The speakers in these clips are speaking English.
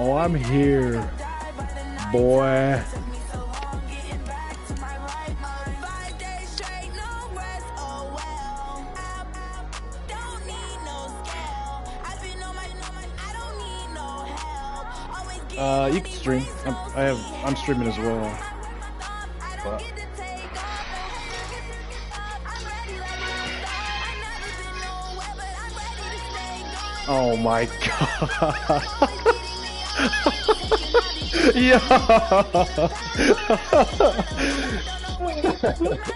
Oh, I'm here, boy. You can stream. I'm streaming as well. But... Oh my god. Yeah.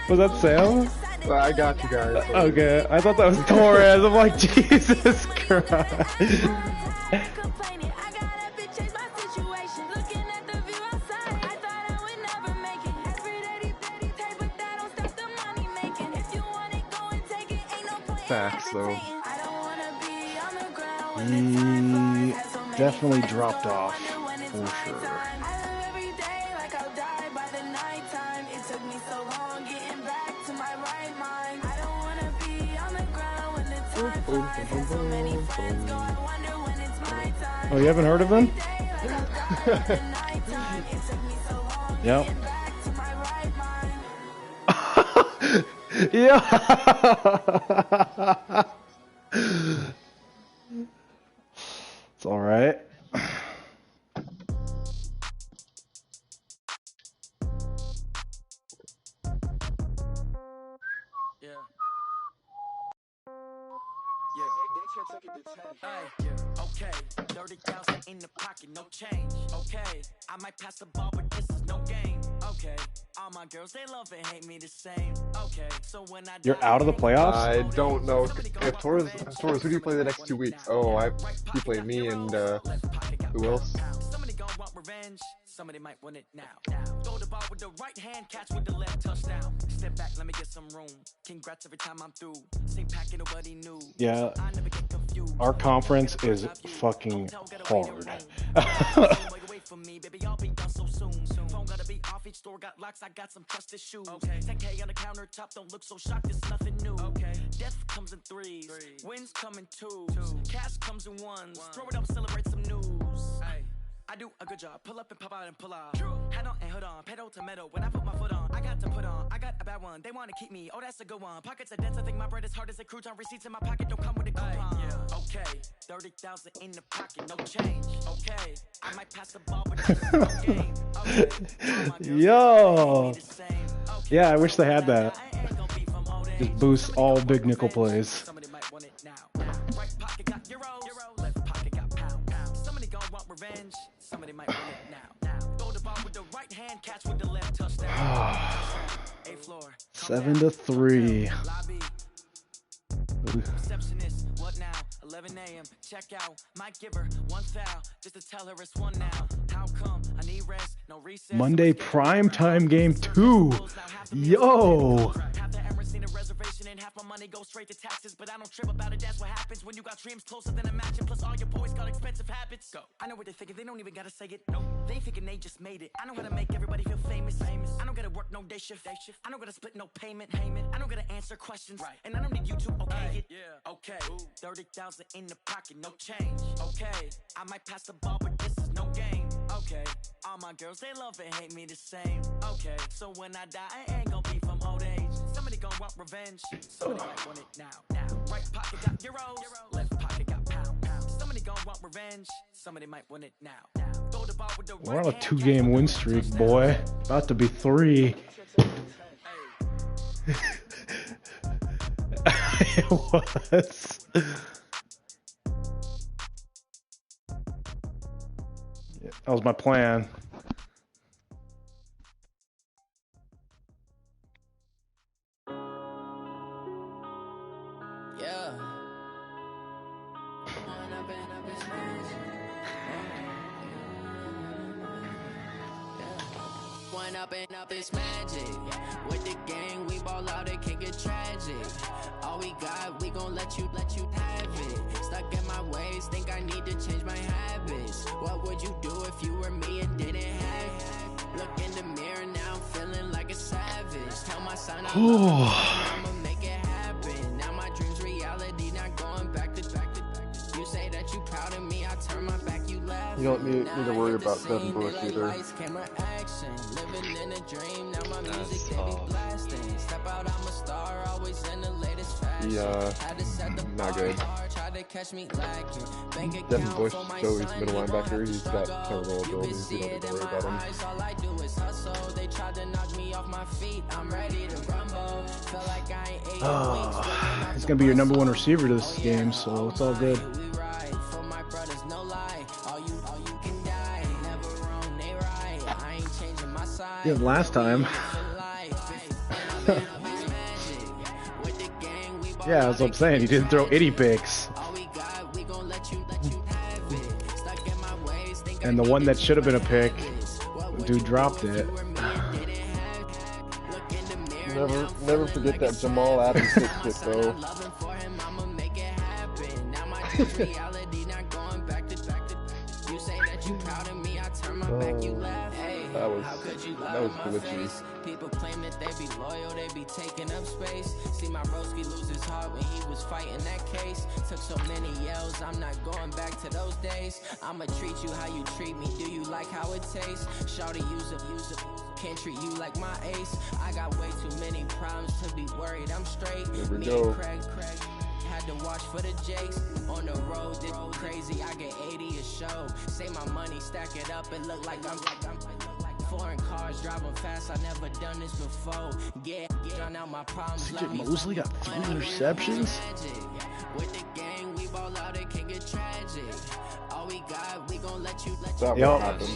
Was that Sam? I got you guys. Okay, I thought that was Torres. I'm like, Jesus Christ. Facts, though. He definitely dropped off, for sure. Oh, you haven't heard of him? Yep. Yeah. It's all right. Okay, 30,000 in the pocket, no change. Okay, I might pass the ball, but this is no game. Okay, all my girls, they love and hate me the same. Okay, so when You're out of the playoffs? I don't know. If Torres, who do you play the next 2 weeks? Oh, you play me and who else? Somebody gonna want revenge. Somebody might win it now. Throw the ball with the right hand, catch with the left, touchdown. Step back, let me get some room. Congrats every time I'm through. Same packet, nobody knew. Yeah, our conference is fucking hard. Phone gotta be off, each store got locks, I got some trusted shoes. 10K on the countertop, don't look so shocked, it's nothing new. Death comes in threes, wins come in twos, cash comes in ones. Throw it up, celebrate some news. I do a good job, pull up and pop out and pull out. Head on and hood on, pedal to metal. When I put my foot on, I got to put on. I got a bad one, they wanna keep me, oh that's a good one. Pockets are dense, I think my bread is hard as a crouton. Receipts in my pocket don't come with a coupon. Okay, 30,000 in the pocket, no change. Okay, I might pass the ball, but this is no game. Okay, Yo! Yeah, I wish they had that. Just boost all big nickel plays. Somebody might want it now. Right pocket got euros, left pocket got pound. Somebody gonna want revenge. Somebody might win it now. Throw the ball with the right hand, catch with the left, touchdown. 7-3. Receptionist, what now? 11 a.m. Check out. Might give her one foul just to tell her it's one now. How come? I need rest, no recess. Monday primetime game 2. Yo. Reservation and half my money goes straight to taxes, but I don't trip about it. That's what happens when you got dreams closer than a match, and plus all your boys got expensive habits. Go. I know what they're thinking, they don't even gotta say it. No, they thinking they just made it. I know how to make everybody feel famous. I don't gotta work no day shift. I don't gotta split no payment. I don't gotta answer questions, and I don't need you to okay it. Okay, 30,000 in the pocket, no change. Okay, I might pass the ball, but this is no game. Okay, all my girls, they love and hate me the same. Okay, so when I die, I ain't gonna be from old age. Somebody gonna want revenge. Somebody might want it now. Right pocket got euros, left pocket got pound. Somebody gonna want revenge. Somebody might want it now. Throw the ball with the We're on a 2-game win streak, boy. About to be 3. It was. Yeah, that was my plan. Up it's magic. With the gang, we ball out, it can get tragic. All we got, we gon' let you have it. Stuck in my ways, think I need to change my habits. What would you do if you were me and didn't have it? Look in the mirror, now I'm feeling like a savage. Tell my son I'ma make it happen. Now my dreams reality, not going back to. You say that you proud of me, I turn my back, you You don't need to worry about Devin Bush either. That's Not good. Devin Bush, Joey's middle linebacker, he's got terrible abilities. You don't need to worry about him. He's gonna be your number one receiver to this game, so it's all good. Yeah, last time. Yeah, that's what I'm saying. He didn't throw any picks. And the one that should have been a pick, dude dropped it. Never forget that Jamal Adams pick shit, though. That was glitchy. People claim that they be loyal, they be taking up space. See my broski lose his heart when he was fighting that case. Took so many yells, I'm not going back to those days. I'ma treat you how you treat me, do you like how it tastes? Shawty use up, can't treat you like my ace. I got way too many problems to be worried, I'm straight. Here we go. Craig, had to watch for the Jakes. On the road, this crazy, I get 80 a show. Say my money, stack it up, it look like I'm foreign cars driving fast, I never done this before. Get out my problems. CJ Mosley got 3 interceptions. With the gang, we ball out, it can get tragic. All we got, we gon' let you That yep. happened.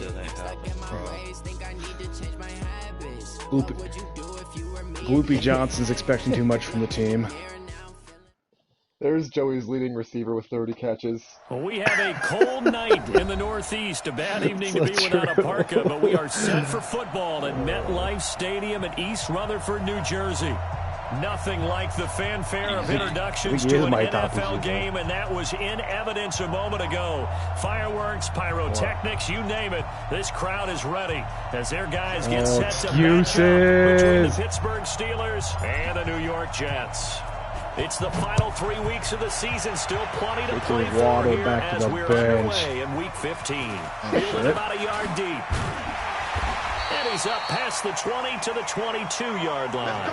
Gloopy Johnson's expecting too much from the team. There's Joey's leading receiver with 30 catches. Well, we have a cold night in the Northeast. A bad evening to be without a parka, but we are set for football at MetLife Stadium in East Rutherford, New Jersey. Nothing like the fanfare of introductions to an NFL game, and that was in evidence a moment ago. Fireworks, pyrotechnics, you name it. This crowd is ready as their guys get set to match up between the Pittsburgh Steelers and the New York Jets. It's the final 3 weeks of the season. Still plenty to play for here as we're underway in Week 15. Fielded about a yard deep. And he's up past the 20 to the 22-yard line.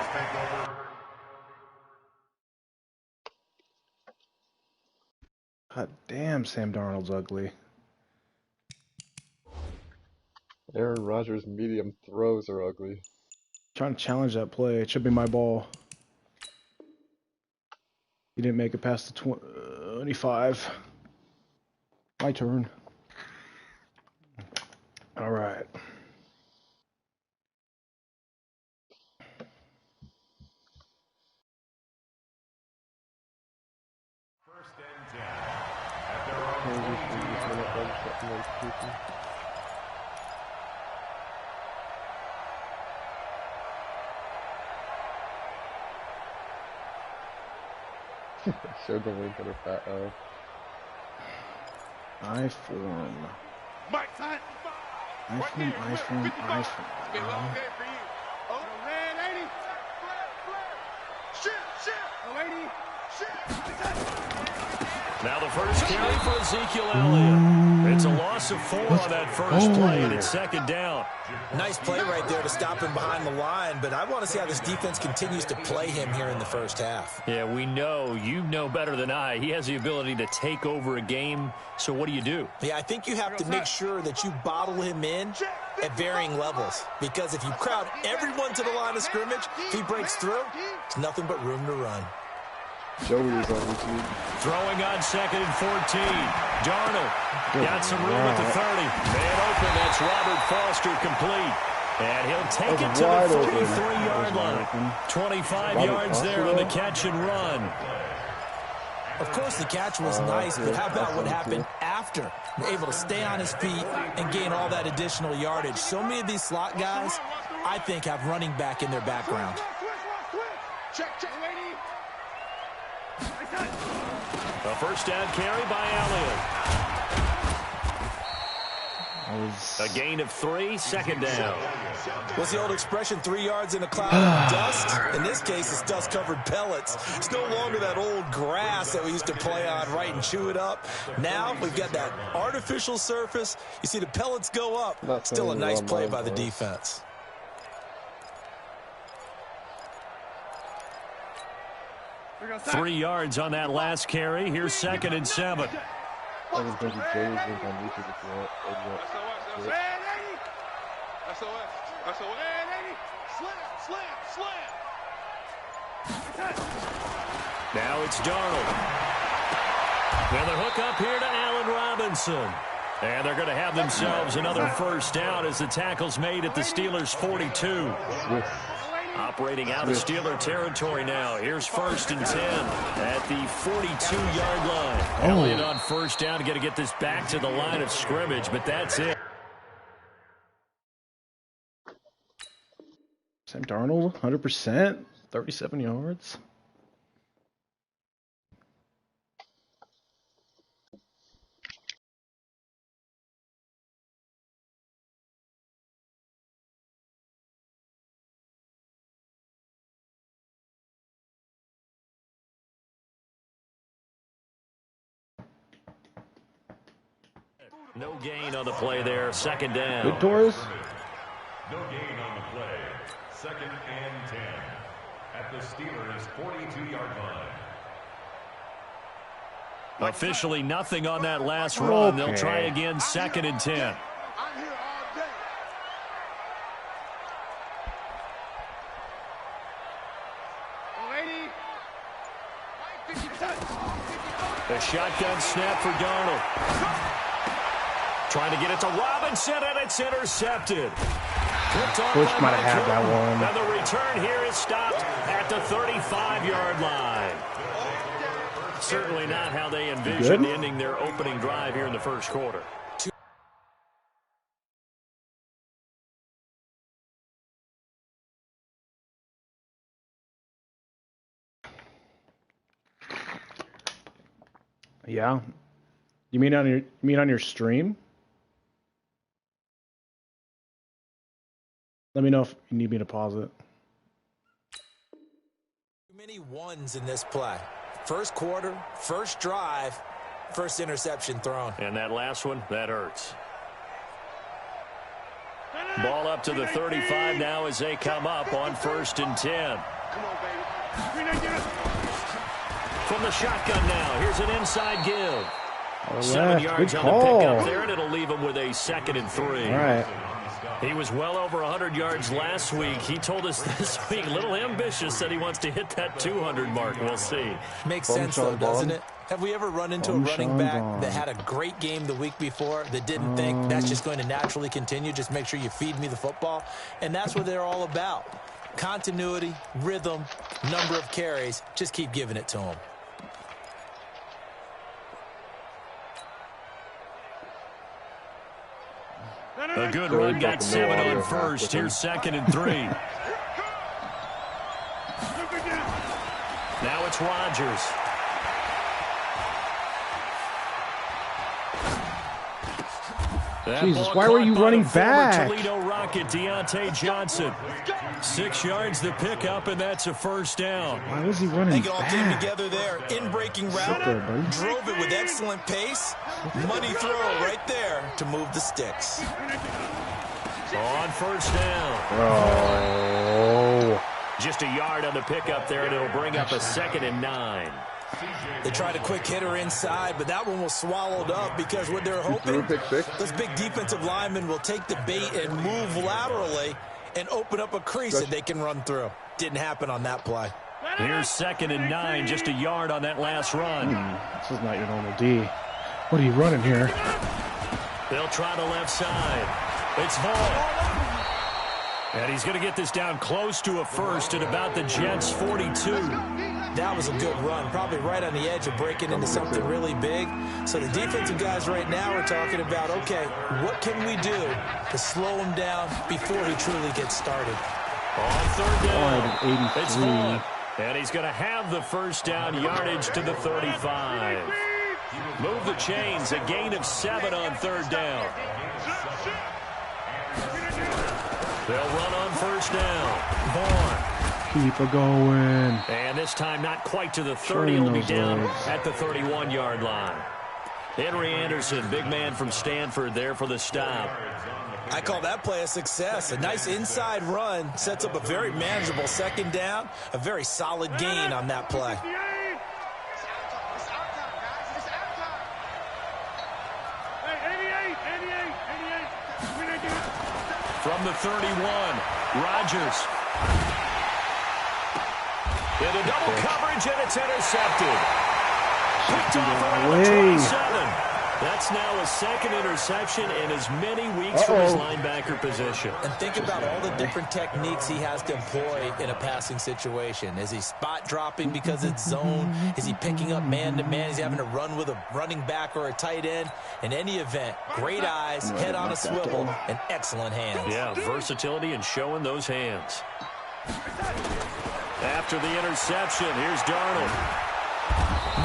God damn, Sam Darnold's ugly. Aaron Rodgers' medium throws are ugly. Trying to challenge that play. It should be my ball. He didn't make it past the 25. My turn. All right. First and 10. At their own 20. Showed the link on her fat I-form. I-form. Now the first carry for Ezekiel Elliott. It's a loss of 4 on that first play, and it's second down. Nice play right there to stop him behind the line, but I want to see how this defense continues to play him here in the first half. Yeah, we know. You know better than I. He has the ability to take over a game, so what do? Yeah, I think you have to make sure that you bottle him in at varying levels, because if you crowd everyone to the line of scrimmage, if he breaks through, it's nothing but room to run. Joey is on YouTube. Throwing on 2nd and 14. Darnold got some room at the 30. Man open, that's Robert Foster complete. And he'll take it to the 43-yard line. 25 yards there on the catch and run. Of course, the catch was nice, but how about what happened after? Able to stay on his feet and gain all that additional yardage. So many of these slot guys, I think, have running back in their background. A first down carry by Elliott. A gain of 3, second down. What's the old expression, 3 yards in a cloud of dust? In this case, it's dust-covered pellets. It's no longer that old grass that we used to play on, right, and chew it up. Now we've got that artificial surface. You see the pellets go up. Still a nice play by the defense. Three yards on that last carry. Here's 2nd and 7. Now it's Darnold. Now the hook up here to Allen Robinson. And they're going to have themselves another first down as the tackle's made at the Steelers' 42. Operating out of Steeler territory now. Here's 1st and 10 at the 42-yard line. Elliott on first down. Got to get this back to the line of scrimmage, but that's it. Sam Darnold, 100%, 37 yards. No gain on the play there. 2nd down. Good, Torres. No gain on the play. 2nd and 10 at the Steelers' 42-yard line. Officially nothing on that last run. They'll try again. 2nd and 10. The shotgun snap for Darnold. Trying to get it to Robinson, and it's intercepted. Bush might have had that one. And the return here is stopped at the 35-yard line. Certainly not how they envisioned ending their opening drive here in the first quarter. Yeah. You mean on your stream? Let me know if you need me to pause it. Too many ones in this play. First quarter, first drive, first interception thrown. And that last one, that hurts. Ball up to the 35 now as they come up on 1st and 10. From the shotgun now, here's an inside give. 7 yards on the pickup there, and it'll leave him with a 2nd and 3. All right. He was well over 100 yards last week. He told us this week, a little ambitious, said he wants to hit that 200 mark. We'll see. Makes sense, though, doesn't it? Have we ever run into a running back that had a great game the week before that didn't think that's just going to naturally continue? Just make sure you feed me the football. And that's what they're all about. Continuity, rhythm, number of carries. Just keep giving it to them. A good run, got 7 on 1st. Here's 2nd and 3. Now it's Rodgers. Jesus, why were you running back? Toledo Rocket, Deontay Johnson. 6 yards the pickup, and that's a first down. Why was he running back? They all came together there. In-breaking route. Drove it with excellent pace. Money throw right there to move the sticks. On first down. Oh. Just a yard on the pickup there, and it'll bring up a 2nd and 9. They tried a quick hitter inside, but that one was swallowed up because what they're hoping, those big defensive linemen will take the bait and move laterally and open up a crease that they can run through. Didn't happen on that play. Here's 2nd and 9, just a yard on that last run. This is not your normal D. What are you running here? They'll try the left side. It's Hall. And he's going to get this down close to a first at about the Jets' 42. That was a good run, probably right on the edge of breaking into something really big. So the defensive guys right now are talking about, okay, what can we do to slow him down before he truly gets started? On 3rd down, it's Hall. And he's going to have the first down, yardage to the 35. Move the chains, a gain of 7 on 3rd down. They'll run on 1st down. Vaughn. Keep it going. And this time not quite to the 30. It'll be down at the 31-yard line. Henry Anderson, big man from Stanford there for the stop. I call that play a success. A nice inside run sets up a very manageable 2nd down. A very solid gain on that play. From the 31, Rodgers. Into double coverage, and it's intercepted. Picked off around the 27. That's now his 2nd interception in as many weeks from his linebacker position. And think about all the different techniques he has to employ in a passing situation. Is he spot dropping because it's zone? Is he picking up man-to-man? Is he having to run with a running back or a tight end? In any event, great eyes, head on a swivel, and excellent hands. Yeah, versatility and showing those hands. After the interception, here's Darnold.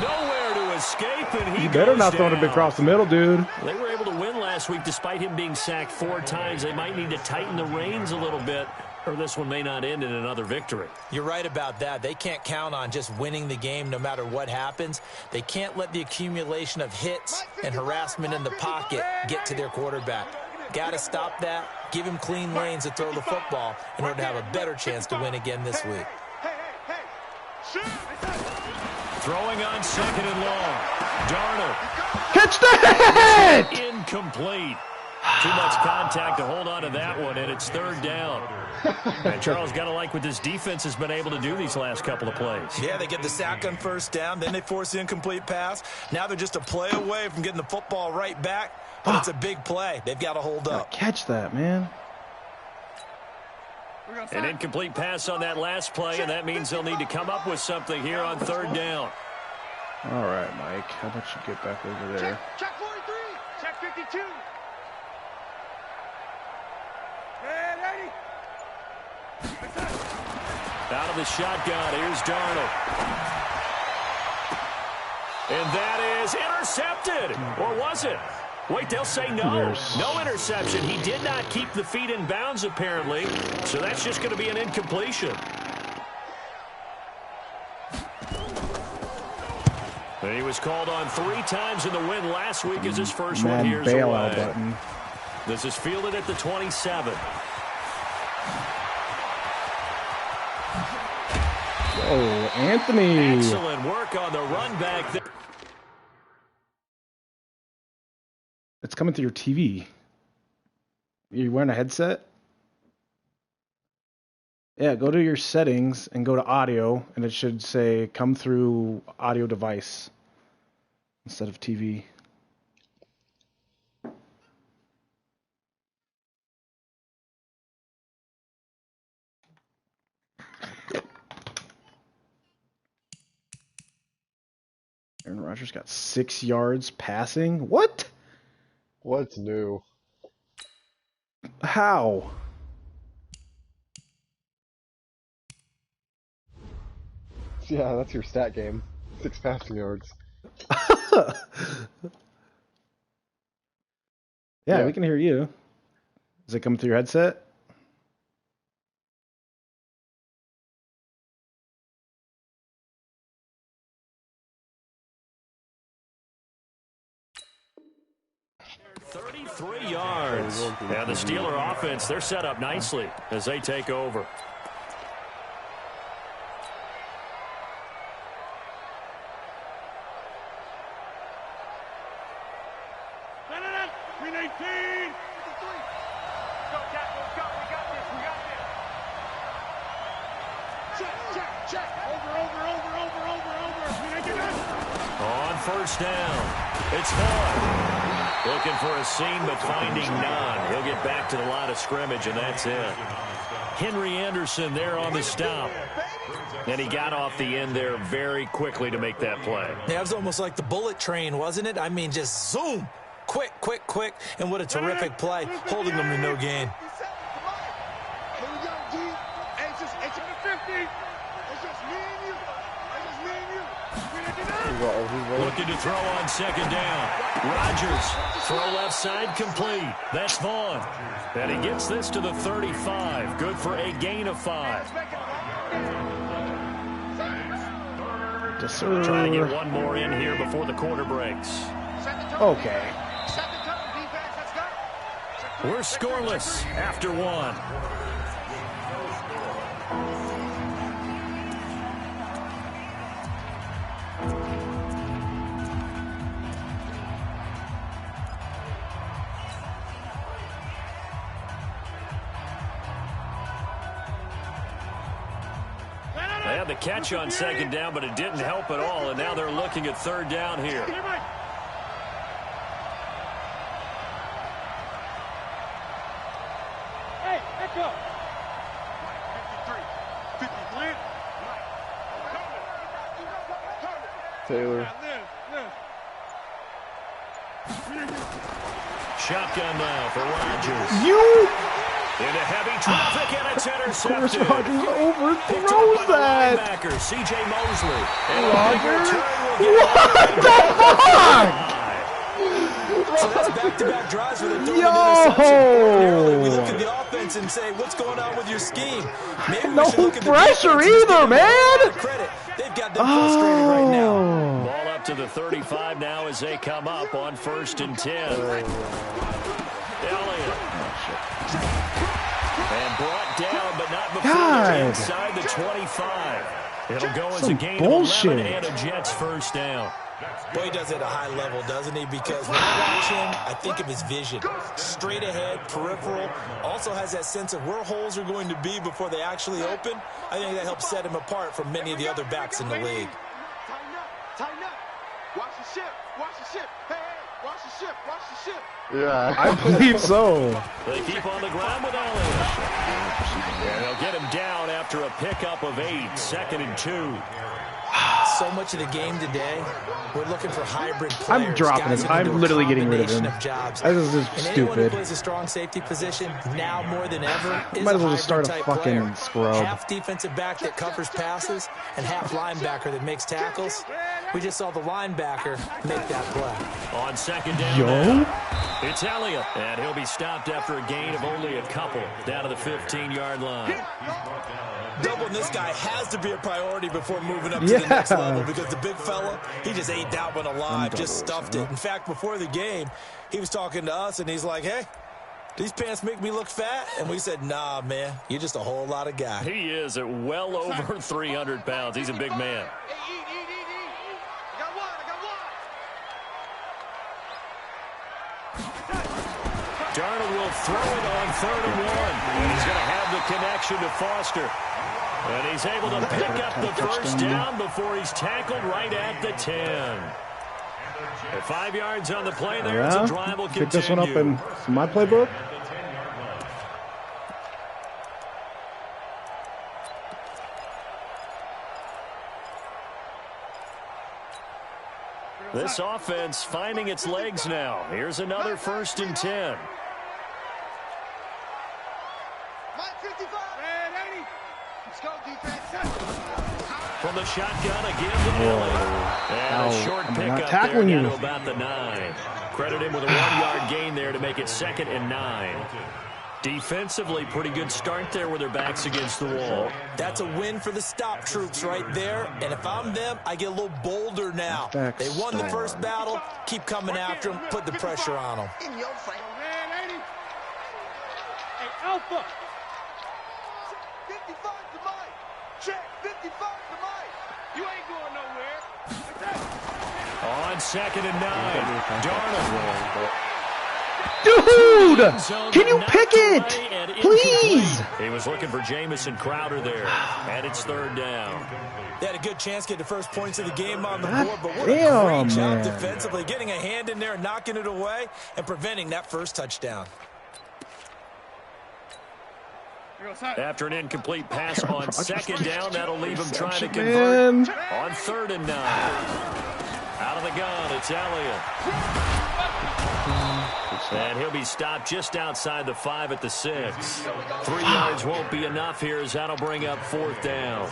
Nowhere to escape, and he better not throw it across the middle, dude. They were able to win last week despite him being sacked 4 times. They might need to tighten the reins a little bit, or this one may not end in another victory. You're right about that. They can't count on just winning the game no matter what happens. They can't let the accumulation of hits and harassment in the pocket get to their quarterback. Got to stop that, give him clean lanes to throw the football in order to have a better chance to win again this week. Throwing on 2nd and long. Darnold. Catch that! Incomplete. Too much contact to hold on to that one, and it's 3rd down. And Charles, got to like what this defense has been able to do these last couple of plays. Yeah, they get the sack on 1st down, then they force the incomplete pass. Now they're just a play away from getting the football right back, but it's a big play. They've got to hold up. Catch that, man. An incomplete pass on that last play, and that means they'll need to come up with something here on 3rd down. All right, Mike. How about you get back over there? Check 43. Check 52. Ready. Out of the shotgun, here's Darnold. And that is intercepted. Or was it? Wait, they'll say no. No interception. He did not keep the feet in bounds, apparently. So that's just going to be an incompletion. And he was called on 3 times in the win last week as his first one years away. Button. This is fielded at the 27. Oh, Anthony. Excellent work on the run back there. It's coming through your TV. You wearing a headset? Yeah, go to your settings and go to audio, and it should say come through audio device instead of TV. Aaron Rodgers got 6 yards passing. What? What's new? How? Yeah, that's your stat game. 6 passing yards. Yeah, we can hear you. Is it coming through your headset? Yards. Yeah, the Steeler offense, they're set up nicely as they take over. We need 18. Go, Jack, go. We got this. Check. Over. We need to get On 1st down, it's Vaughn. Looking for a seam, but finding none. He'll get back to the line of scrimmage, and that's it. Henry Anderson there on the stop. And he got off the end there very quickly to make that play. Yeah, it was almost like the bullet train, wasn't it? I mean, just zoom. Quick. And what a terrific play, holding them to no gain. Here we go, G. It's just 50. It's just me and you. We need to get Looking to throw on second down. Rodgers, throw left side complete. That's Vaughn. And he gets this to the 35. Good for a gain of 5. Yes, sir. Trying to get one more in here before the quarter breaks. Okay. We're scoreless after 1. They had the catch on second down, but it didn't help at all, and now they're looking at third down here. Hey, let's go. 53. 50 Flint. Taylor. Shotgun now for Rodgers. Into heavy traffic, and it's intercepted. Of course, Rodgers Picked up overthrows by the that. linebacker, C.J. Mosley. And Rodgers? what the fuck? So that's back-to-back drives with a throw Yo! interception. We look at the offense and say, what's going on with your scheme? Maybe we No should look at the pressure defense and just either, give them a lot man. of credit. They've got them frustrated right now. Oh. Ball up to the 35 now as they come up on 1st and 10. Elliott. And brought down, but not before they're inside the 25. It'll go as a gain of 11 and a Jets first down. Boy, he does it at a high level, doesn't he? Because when I watch him, I think of his vision. Straight ahead, peripheral. Also has that sense of where holes are going to be before they actually open. I think that helps set him apart from many of the other backs in the league. Tighten up. Tighten up. Watch the ship. Watch the ship. Hey, hey, watch the ship. Watch the ship. Yeah. I believe so. They keep on the ground with Elliott. And they'll get him down after a pickup of 8, 2nd and 2. So much of the game today, we're looking for hybrid players. I'm dropping guys him. who can do I'm a literally getting rid of combination him. jobs. This is just And anyone who stupid. plays a strong safety position now more than ever is Might a as well just start a hybrid-type fucking player. scrub. Half defensive back that covers passes and half linebacker that makes tackles. We just saw the linebacker make that play. On second down Yo. now, it's Elliott. And he'll be stopped after a gain of only a couple down to the 15-yard line. Doubling this guy has to be a priority before moving up to the next level because the big fella, he just ate that one alive, just stuffed it. In fact, before the game, he was talking to us, and he's like, hey, these pants make me look fat? And we said, nah, man, you're just a whole lot of guy. He is at well over 300 pounds. He's a big man. Hey, eat. I got one. Darnold will throw it on 3rd and 1. And he's going to have the connection to Foster. And he's able to pick up the first down before he's tackled right at the 10. At 5 yards on the play there, as the drive will continue. Pick this one up in my playbook. This offense finding its legs now. Here's another 1st and 10. From the shotgun again to Elliott. And a short pickup there down to about the 9. Credit him with a 1-yard gain there to make it 2nd and 9. Defensively, pretty good start there with their backs against the wall. That's a win for the stop troops right there. And if I'm them, I get a little bolder now. They won the first battle. Keep coming after them. Put the pressure on them. Hey, Alpha. 55 to Mike. Check. 55 to Mike. You ain't going nowhere. On 2nd and 9, Darnold. Dude, can you pick it? Please. He was looking for Jamison Crowder there, and it's 3rd down. They had a good chance to get the first points of the game on the board, but what a great job defensively, getting a hand in there, knocking it away, and preventing that first touchdown. After an incomplete pass on 2nd down, that'll leave him trying to convert on 3rd and 9. Out of the gun, it's Elliott. And he'll be stopped just outside the 5 at the 6. 3 yards won't be enough here as that'll bring up 4th down.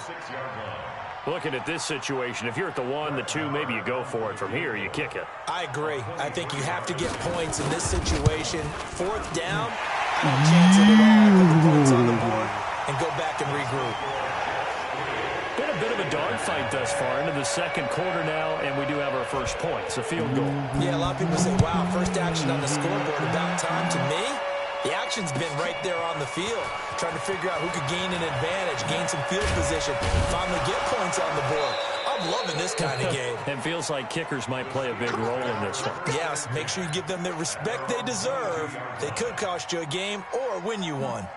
Looking at this situation, if you're at the 1, the 2, maybe you go for it. From here, you kick it. I agree. I think you have to get points in this situation. 4th down, I don't chance it at all. Put the points on the board and go back and regroup. Been a bit of a dogfight thus far into the 2nd quarter now, and we do have our first points, a field goal. Yeah, a lot of people say, wow, first action on the scoreboard, about time. To me, the action's been right there on the field, trying to figure out who could gain an advantage, gain some field position, finally get points on the board. I'm loving this kind of game. It feels like kickers might play a big role in this one. Yes, make sure you give them the respect they deserve. They could cost you a game or win you one.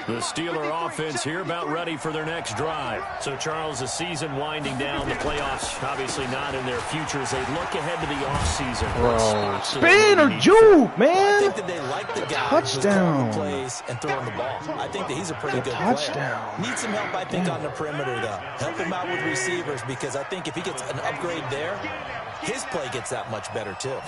The Steeler offense here about ready for their next drive. So, Charles, the season winding down, the playoffs obviously not in their future as they look ahead to the offseason. Bro, spin or juke, man. I think that they like the guy who's calling the plays and throwing the ball. I think that he's a pretty good player. Needs some help, I think, on the perimeter, though. Help him out with receivers because I think if he gets an upgrade there, his play gets that much better, too.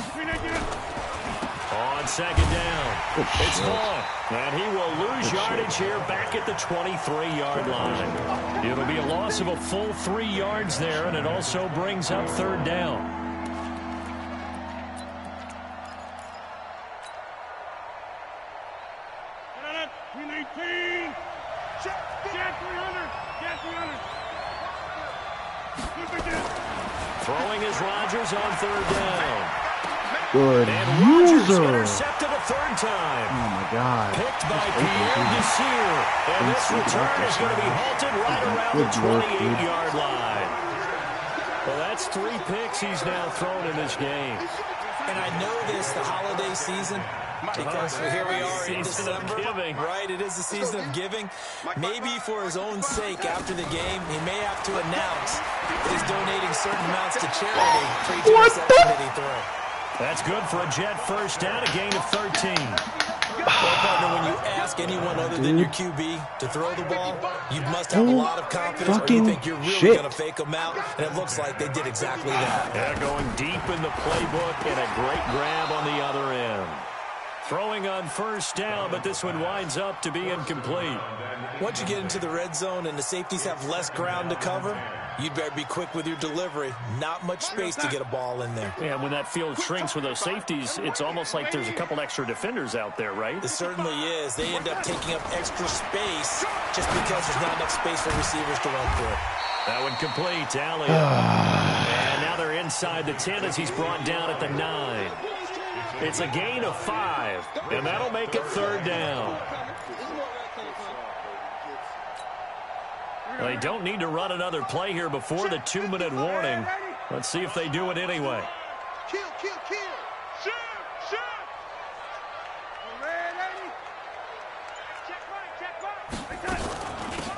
On 2nd down, it's Vaughn, and he will lose yardage here back at the 23-yard line. It'll be a loss of a full 3 yards there, and it also brings up 3rd down. Throwing is Rodgers on 3rd down. Good and user. Intercepted a 3rd time. Oh, my God. Picked by Pierre Desir. And this return is going to be halted right around the 28-yard line. Well, that's 3 picks he's now thrown in this game. And I know this, the holiday season, because here we are in December. Right, it is the season of giving. Maybe for his own sake after the game, he may have to announce that he's donating certain amounts to charity for each interception that he throws. That's good for a Jet first down, a gain of 13. Well, partner, when you ask anyone other than your QB to throw the ball, you must have a lot of confidence or you think you're really going to fake them out, and it looks like they did exactly that. Yeah, going deep in the playbook and a great grab on the other end. Throwing on first down, but this one winds up to be incomplete. Once you get into the red zone and the safeties have less ground to cover, you'd better be quick with your delivery. Not much space to get a ball in there. Yeah, when that field shrinks with those safeties, it's almost like there's a couple extra defenders out there, right? It certainly is. They end up taking up extra space just because there's not enough space for receivers to run through. That one complete. Elliott. And now they're inside the 10 as he's brought down at the 9. It's a gain of 5, and that'll make it 3rd down. They don't need to run another play here before the 2-minute warning. Let's see if they do it anyway. Kill, kill, kill. Shoot, shoot.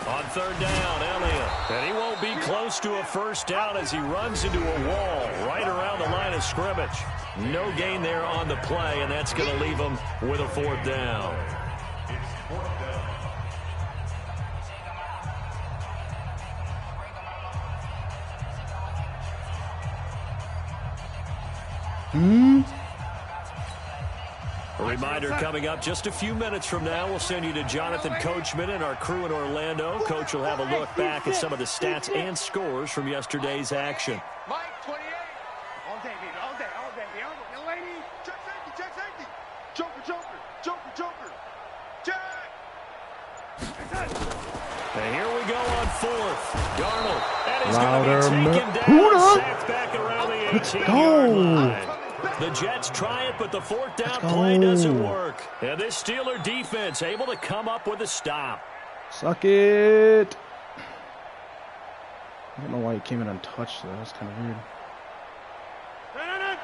On 3rd down, Elliott. And he won't be close to a first down as he runs into a wall right around the line of scrimmage. No gain there on the play, and that's going to leave him with a 4th down. A reminder coming up just a few minutes from now. We'll send you to Jonathan Coachman and our crew in Orlando. Coach will have a look back at some of the stats and scores from yesterday's action. Mike, 28. All day, baby. All day, all day. Young lady. Check safety, check safety. Joker, joker, joker, joker. Check. And here we go on 4th. Darnold. And he's going to be taken down. Sacked back around the 18-yard line. The Jets try it, but the 4th down play doesn't work. And this Steeler defense able to come up with a stop. Suck it. I don't know why he came in untouched, though. That's kind of weird.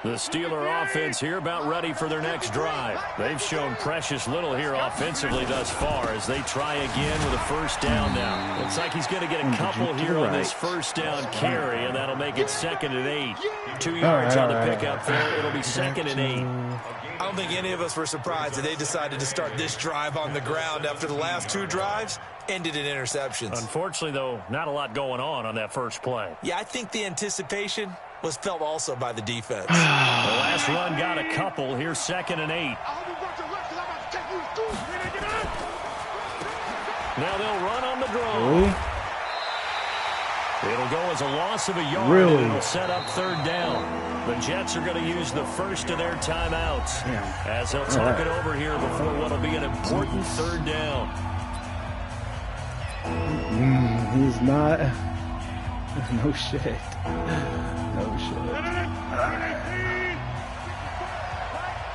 The Steeler offense here about ready for their next drive. They've shown precious little here offensively thus far as they try again with a first down now. Looks like he's going to get a couple here on this first down carry, and that'll make it 2nd and 8. 2 yards on the pickup there. It'll be 2nd and 8. I don't think any of us were surprised that they decided to start this drive on the ground after the last 2 drives ended in interceptions. Unfortunately, though, not a lot going on that first play. Yeah, I think the anticipation was felt also by the defense. The last run got a couple. Here's 2nd and 8. Now they'll run on the draw. It'll go as a loss of a yard, Really? and it'll set up third down. The Jets are going to use the first of their timeouts as they'll talk it over here before what will be an important third down. He's not. No shit. No shit.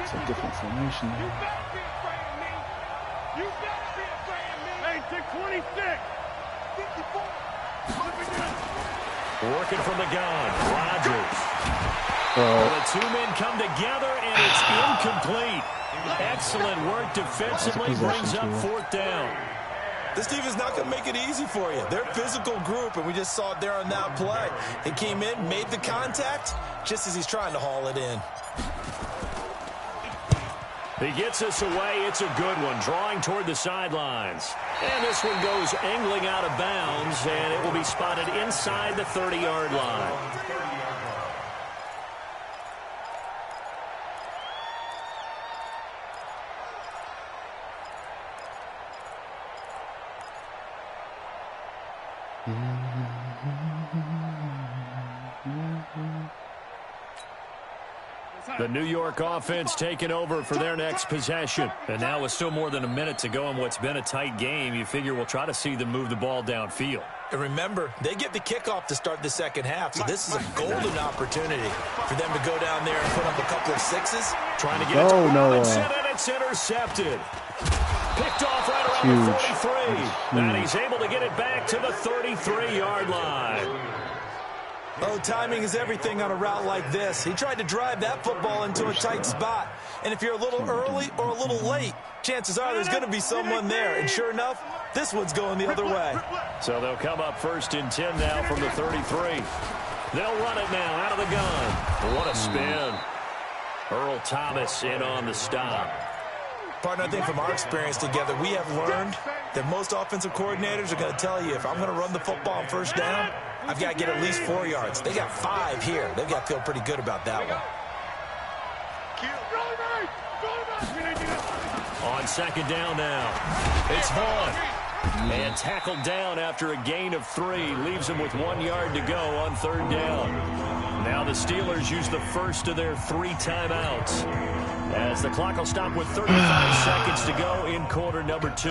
It's a different formation You there. better be afraid of me. You better be afraid of me. Hey, to 26. 54. Working from the gun, Rodgers. Oh, The two men come together, and it's incomplete. Excellent work defensively, brings up fourth down. This defense is not going to make it easy for you. They're a physical group, and we just saw it there on that play. He came in, made the contact, just as he's trying to haul it in. He gets us away. It's a good one, drawing toward the sidelines. And this one goes angling out of bounds, and it will be spotted inside the 30-yard line. The New York offense taking over for their next possession. And now with still more than a minute to go in what's been a tight game, you figure we'll try to see them move the ball downfield. And remember, they get the kickoff to start the second half, so this is a golden opportunity for them to go down there and put up a couple of sixes. Trying to get it to Robinson, and it's intercepted. Picked off right around the 43. And he's able to get it back to the 33-yard line. Oh, timing is everything on a route like this. He tried to drive that football into a tight spot. And if you're a little early or a little late, chances are there's going to be someone there. And sure enough, this one's going the other way. So they'll come up 1st and 10 now from the 33. They'll run it now out of the gun. What a spin. Earl Thomas in on the stop. Partner, I think from our experience together, we have learned that most offensive coordinators are going to tell you, if I'm going to run the football on first down, I've got to get at least 4 yards. They got 5 here. They've got to feel pretty good about that one. On second down now, it's Vaughn. And tackled down after a gain of 3. Leaves him with 1 yard to go on third down. Now the Steelers use the first of their 3 timeouts, as the clock will stop with 35 seconds to go in quarter number 2.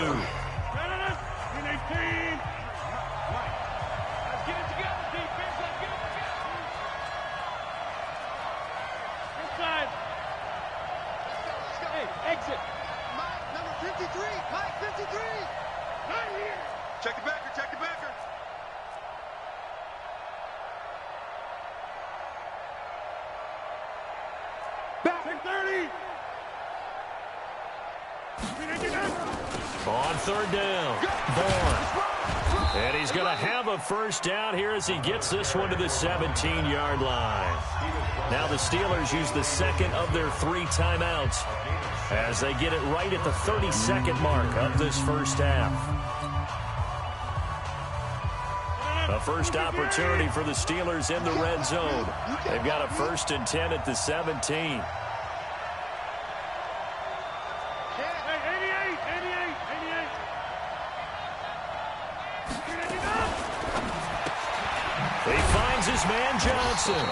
Exit. Mike, number 53. Mike, 53. Right here. Check the backer. Check the backer. Back. 30. On third down, Vaughn. And he's going to have a first down here as he gets this one to the 17-yard line. Now the Steelers use the second of their 3 timeouts as they get it right at the 32nd mark of this first half. A first opportunity for the Steelers in the red zone. They've got a 1st and 10 at the 17. He finds his man Johnson.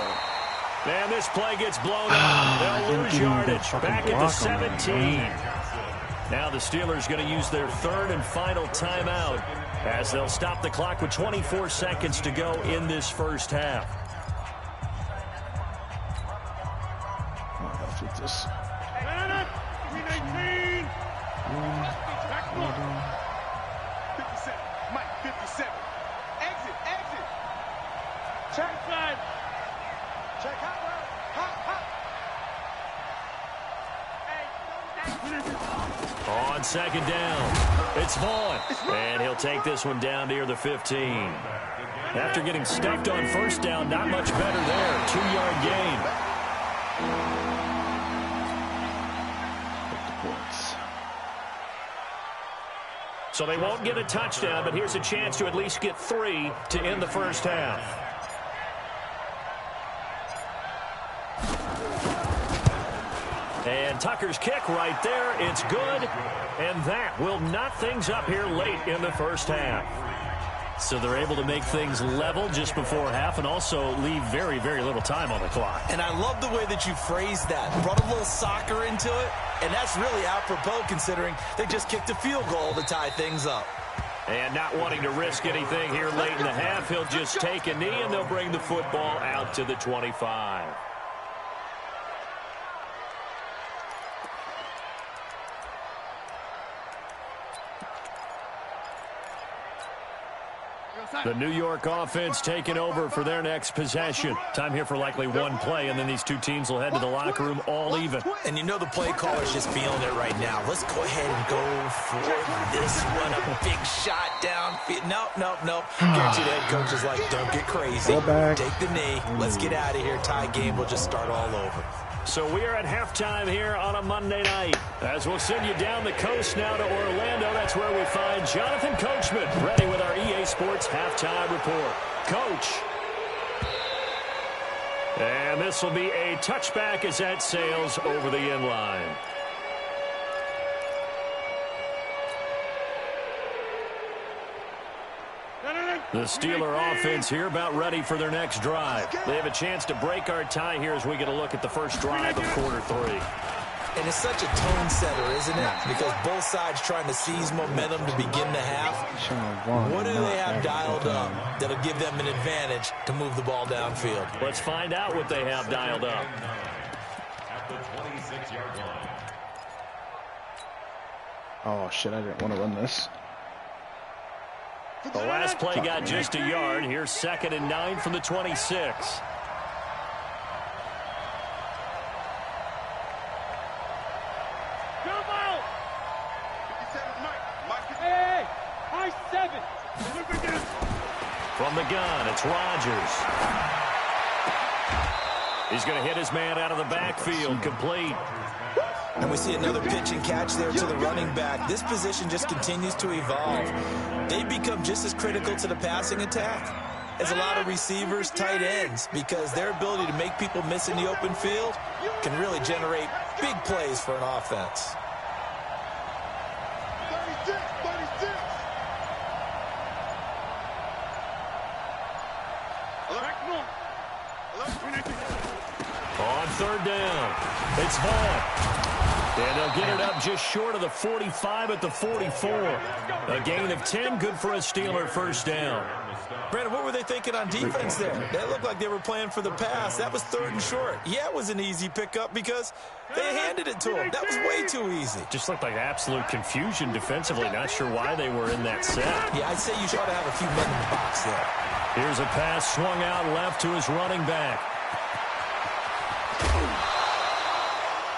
And this play gets blown up. They'll lose yardage. Back at the 17. Now the Steelers going to use their 3rd and final timeout as they'll stop the clock with 24 seconds to go in this first half. Let's get this. 57. Mike, 57. Exit. Exit. Check side. Check hot. On second down, it's Vaughn. And he'll take this one down near the 15. After getting stuffed on first down, not much better there. 2-yard gain. So they won't get a touchdown, but here's a chance to at least get 3 to end the first half. And Tucker's kick right there. It's good. And that will knot things up here late in the first half. So they're able to make things level just before half and also leave very, very little time on the clock. And I love the way that you phrased that. Brought a little soccer into it, and that's really apropos considering they just kicked a field goal to tie things up. And not wanting to risk anything here late in the half, he'll just take a knee, and they'll bring the football out to the 25. The New York offense taking over for their next possession. Time here for likely one play, and then these two teams will head to the locker room all even. And you know the play caller's just feeling it right now. Let's go ahead and go for this one. A big shot downfield. Nope. Guarantee the head coach is like, don't get crazy. Take the knee. Let's get out of here. Tie game. We'll just start all over. So we are at halftime here on a Monday night. As we'll send you down the coast now to Orlando, that's where we find Jonathan Coachman, ready with our EA Sports halftime report. Coach. And this will be a touchback as that sails over the end line. The Steeler offense here about ready for their next drive. They have a chance to break our tie here as we get a look at the first drive of quarter 3. And it's such a tone setter, isn't it? Because both sides trying to seize momentum to begin the half. What do they have dialed up that'll give them an advantage to move the ball downfield? Let's find out what they have dialed up. At the 26-yard line. Oh, shit, I didn't want to run this. The last play got just a yard. Here's 2nd and 9 from the 26. From the gun, it's Rodgers. He's going to hit his man out of the backfield, complete. And we see another pitch and catch there to the running back. This position just continues to evolve. They become just as critical to the passing attack as a lot of receivers, tight ends, because their ability to make people miss in the open field can really generate big plays for an offense. On 3rd down, it's Vaughn. And they'll get it up just short of the 45 at the 44. A gain of 10, good for a Steeler first down. Brandon, what were they thinking on defense there? That looked like they were playing for the pass. That was 3rd and short. Yeah, it was an easy pickup because they handed it to him. That was way too easy. Just looked like absolute confusion defensively. Not sure why they were in that set. Yeah, I'd say you ought to have a few men in the box there. Here's a pass swung out left to his running back.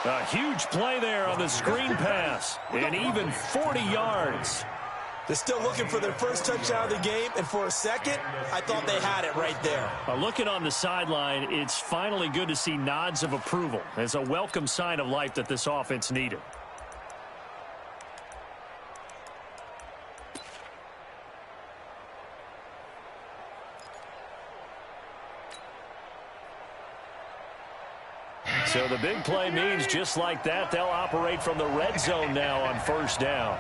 A huge play there on the screen pass, and even 40 yards. They're still looking for their first touchdown of the game, and for a second, I thought they had it right there. Looking on the sideline, it's finally good to see nods of approval as a welcome sign of life that this offense needed. So the big play means just like that, they'll operate from the red zone now on 1st down.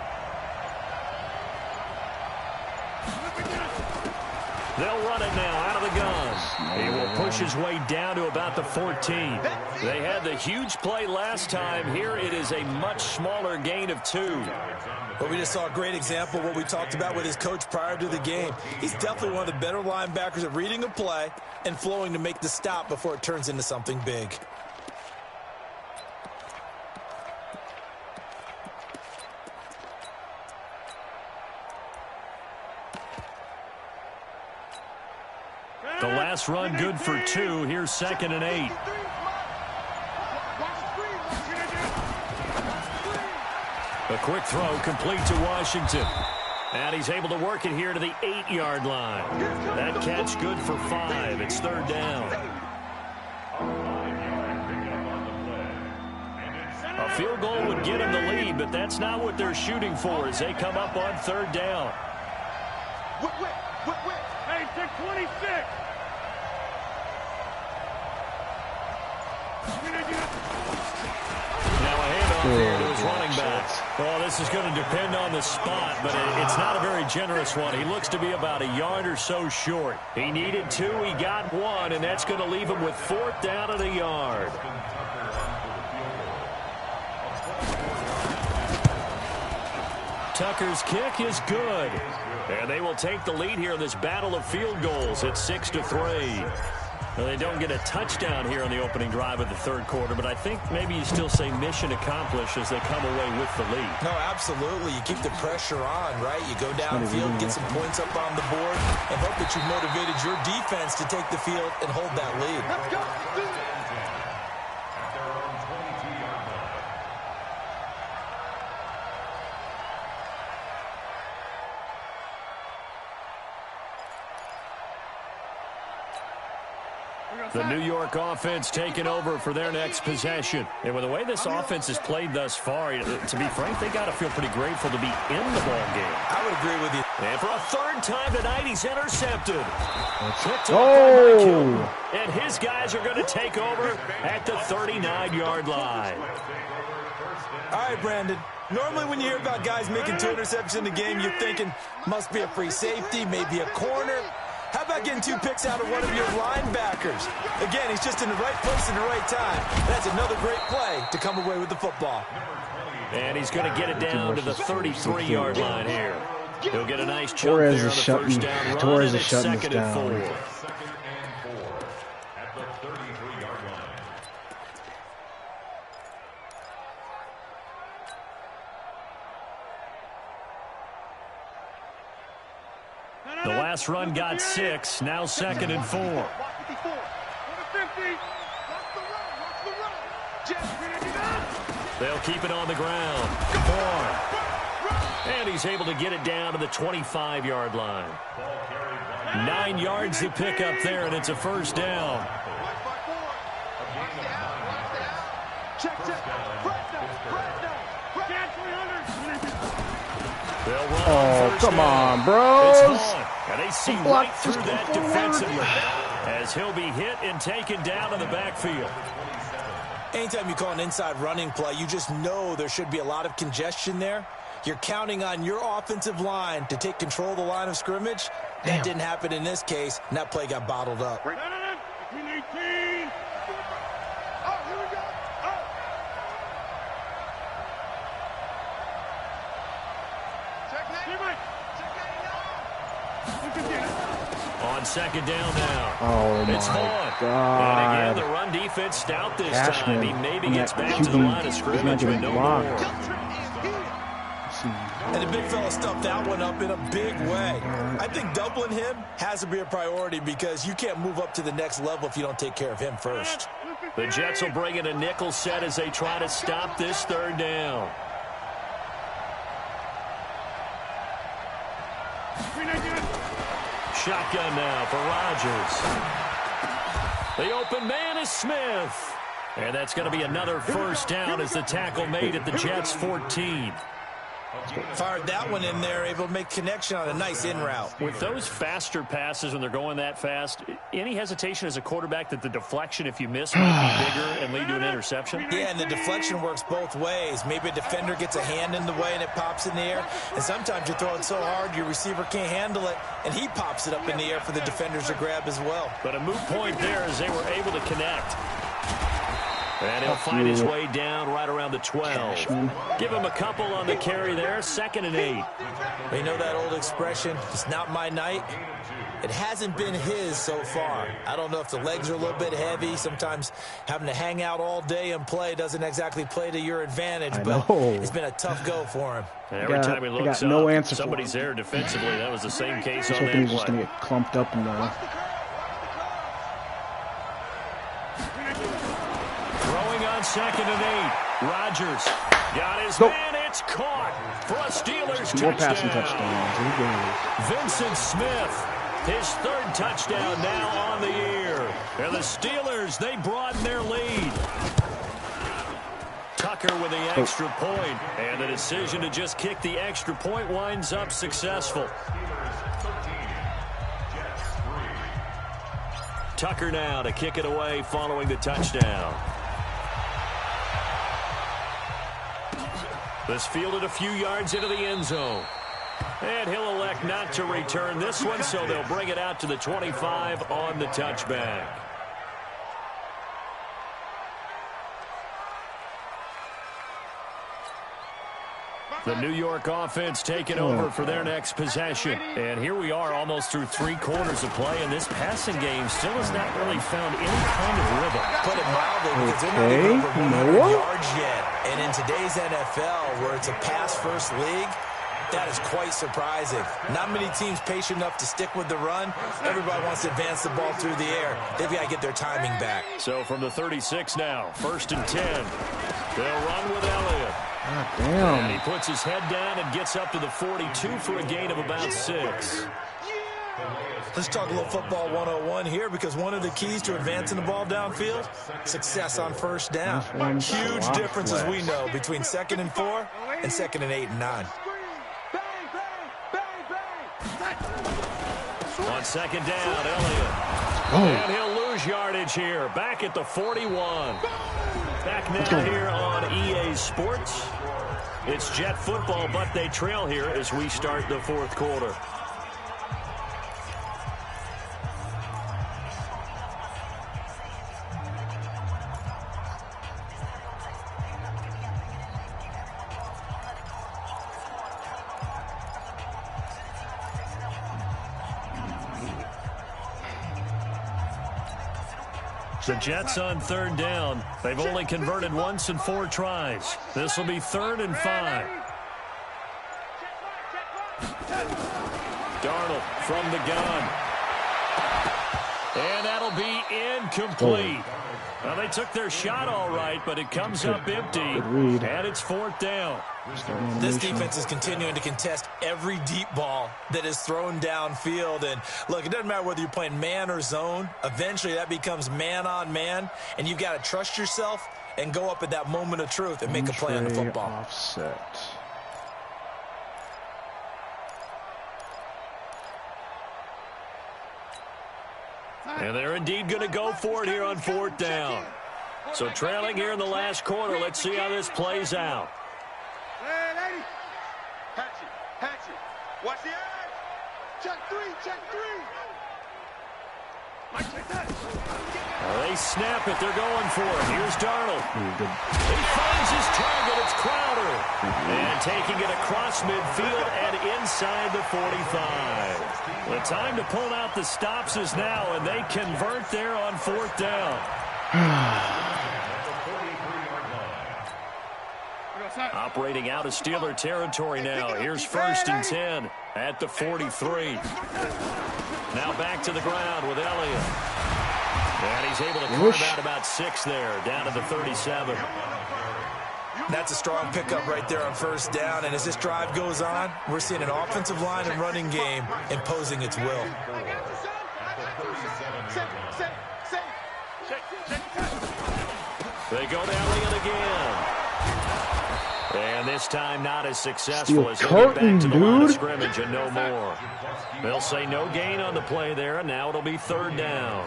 They'll run it now out of the gun. He will push his way down to about the 14. They had the huge play last time. Here it is a much smaller gain of 2. But we just saw a great example of what we talked about with his coach prior to the game. He's definitely one of the better linebackers at reading a play and flowing to make the stop before it turns into something big. The last run good for 2. Here's 2nd and 8. A quick throw complete to Washington. And he's able to work it here to the 8-yard line. That catch good for 5. It's 3rd down. A field goal would get him the lead, but that's not what they're shooting for as they come up on 3rd down. Hey, 626. Now a handoff here to his running back. spots. Well, this is going to depend on the spot, but it's not a very generous one. He looks to be about a yard or so short. He needed 2, he got 1, and that's going to leave him with 4th down and a yard. Tucker's kick is good. And they will take the lead here in this battle of field goals at 6-3. Well, they don't get a touchdown here on the opening drive of the third quarter, but I think maybe you still say mission accomplished as they come away with the lead. No, absolutely. You keep the pressure on, right? You go downfield, get some points up on the board, and hope that you've motivated your defense to take the field and hold that lead. Let's go. The New York offense taking over for their next possession. And with the way this offense has played thus far, to be frank, they got to feel pretty grateful to be in the ball game. I would agree with you. And for a 3rd time tonight, he's intercepted. Oh! And his guys are going to take over at the 39-yard line. All right, Brandon. Normally when you hear about guys making 2 interceptions in the game, you're thinking must be a free safety, maybe a corner. How about getting 2 picks out of one of your linebackers? Again, he's just in the right place at the right time. That's another great play to come away with the football. And he's going to get it down to the 33-yard line here. He'll get a nice jump there on the first down run, Torres and is it's shutting this 2nd and down. 4. At the 33-yard line. The last run got 6, now 2nd and 4. Watch 54. Number 50. Watch the run. Watch the run. Jets, They'll keep it on the ground. 4. And he's able to get it down to the 25-yard line. 9 yards to pick up there, and it's a 1st down. check. They'll run Oh, on come down. on, bros. It's gone. And they see right through that defensively as he'll be hit and taken down in the backfield. Anytime you call an inside running play, you just know there should be a lot of congestion there. You're counting on your offensive line to take control of the line of scrimmage. That didn't happen in this case, and that play got bottled up. Between 18. Oh, here we go. Oh. On 2nd down now. Oh, It's my Vaughn. God. And again, the run defense stout this time. He maybe gets back to the Cuban line of is scrimmage, not but getting no blocked. more. And the big fella stuffed that one up in a big way. I think doubling him has to be a priority because you can't move up to the next level if you don't take care of him first. The Jets will bring in a nickel set as they try to stop this 3rd down. Shotgun now for Rodgers. The open man is Smith. And that's going to be another 1st down as the tackle made at the Jets' 14. Fired that one in there, able to make connection on a nice in route. With those faster passes when they're going that fast, any hesitation as a quarterback that the deflection, if you miss, might be bigger and lead to an interception? Yeah, and the deflection works both ways. Maybe a defender gets a hand in the way and it pops in the air. And sometimes you throw it so hard your receiver can't handle it, and he pops it up in the air for the defenders to grab as well. But a moot point there as they were able to connect. And he'll find his way down right around the 12. Give him a couple on the carry there. 2nd and 8. You know that old expression, it's not my night? It hasn't been his so far. I don't know if the legs are a little bit heavy. Sometimes having to hang out all day and play doesn't exactly play to your advantage. But it's been a tough go for him. And every time he looks no up, answer somebody's there defensively. That was the same case on hoping that he was just play. going to get clumped up in the... Throwing on 2nd and 8. Rodgers got his man. It's caught for a Steelers More passing touchdown. touchdowns. Vincent Smith, his 3rd touchdown now on the year. And the Steelers, they broaden their lead. Tucker with the extra point, and the decision to just kick the extra point winds up successful. Tucker now to kick it away following the touchdown. This fielded a few yards into the end zone. And he'll elect not to return this one, so they'll bring it out to the 25 on the touchback. The New York offense taking over for their next possession. And here we are almost through 3 quarters of play, and this passing game still has not really found any kind of rhythm. Put it mildly, because they're not even over 100 yards yet. And in today's NFL, where it's a pass-first league, that is quite surprising. Not many teams patient enough to stick with the run. Everybody wants to advance the ball through the air. They've got to get their timing back. So from the 36 now, 1st and 10. They'll run with Elliott. God damn. And he puts his head down and gets up to the 42 for a gain of about 6. Let's talk a little football 101 here, because one of the keys to advancing the ball downfield, success on first down. Huge difference, as we know, between 2nd and 4 and 2nd and 8 and 9. On 2nd down, Elliott. And he'll lose yardage here. Back at the 41. Back now here on EA Sports. It's Jet football, but they trail here as we start the 4th quarter. The Jets on 3rd down. They've only converted once in 4 tries. This will be 3rd and 5. Darnold from the gun. And that'll be incomplete. Well, they took their shot all right, but it comes up empty. And it's 4th down. This defense is continuing to contest every deep ball that is thrown downfield. And look, it doesn't matter whether you're playing man or zone. Eventually that becomes man on man, and you've got to trust yourself and go up at that moment of truth and make a play on the football. Offset. And they're indeed going to go for it here on 4th down. So trailing here in the last quarter. Let's see how this plays out. Hatchet. Watch the edge. Check 3. They snap it. They're going for it. Here's Darnold. He finds his target. It's Crowder. And taking it across midfield and inside the 45. The time to pull out the stops is now, and they convert there on 4th down. Operating out of Steeler territory now. Here's 1st and 10 at the 43. Now back to the ground with Elliott. And he's able to carve out about 6 there, down to the 37. That's a strong pickup right there on 1st down. And as this drive goes on, we're seeing an offensive line and running game imposing its will. They go to Elliott again. And this time not as successful as they get back to the line of scrimmage and no more. They'll say no gain on the play there, and now it'll be 3rd down.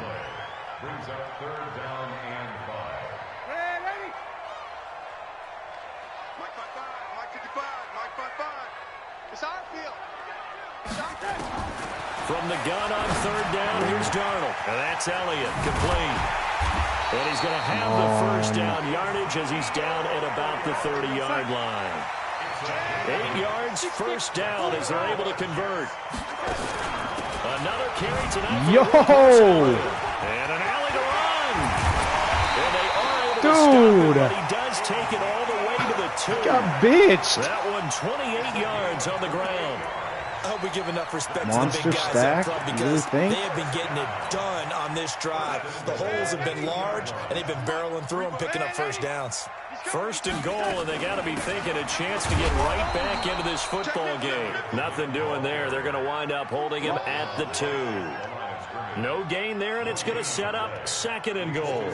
Brings up 3rd down and 5. Ready? Mike 55, Mike 55, Mike 55. It's our field. From the gun on 3rd down, here's Darnold. And that's Elliott, complete. And he's going to have the 1st down yardage as he's down at about the 30-yard line. 8 yards, 1st down as they're able to convert. Another carry tonight. Yo! And an alley to run. And they are able to stop it, but he does take it all the way to the 2. Got bitched. That one 28 yards on the ground. I hope we give enough respect Monster to the big guys stack, up front, you really because think? they have been getting it done on this drive. The holes have been large, and they've been barreling through them, picking up 1st downs. 1st and goal, and they got to be thinking a chance to get right back into this football game. Nothing doing there. They're going to wind up holding him at the 2. No gain there, and it's going to set up 2nd and goal.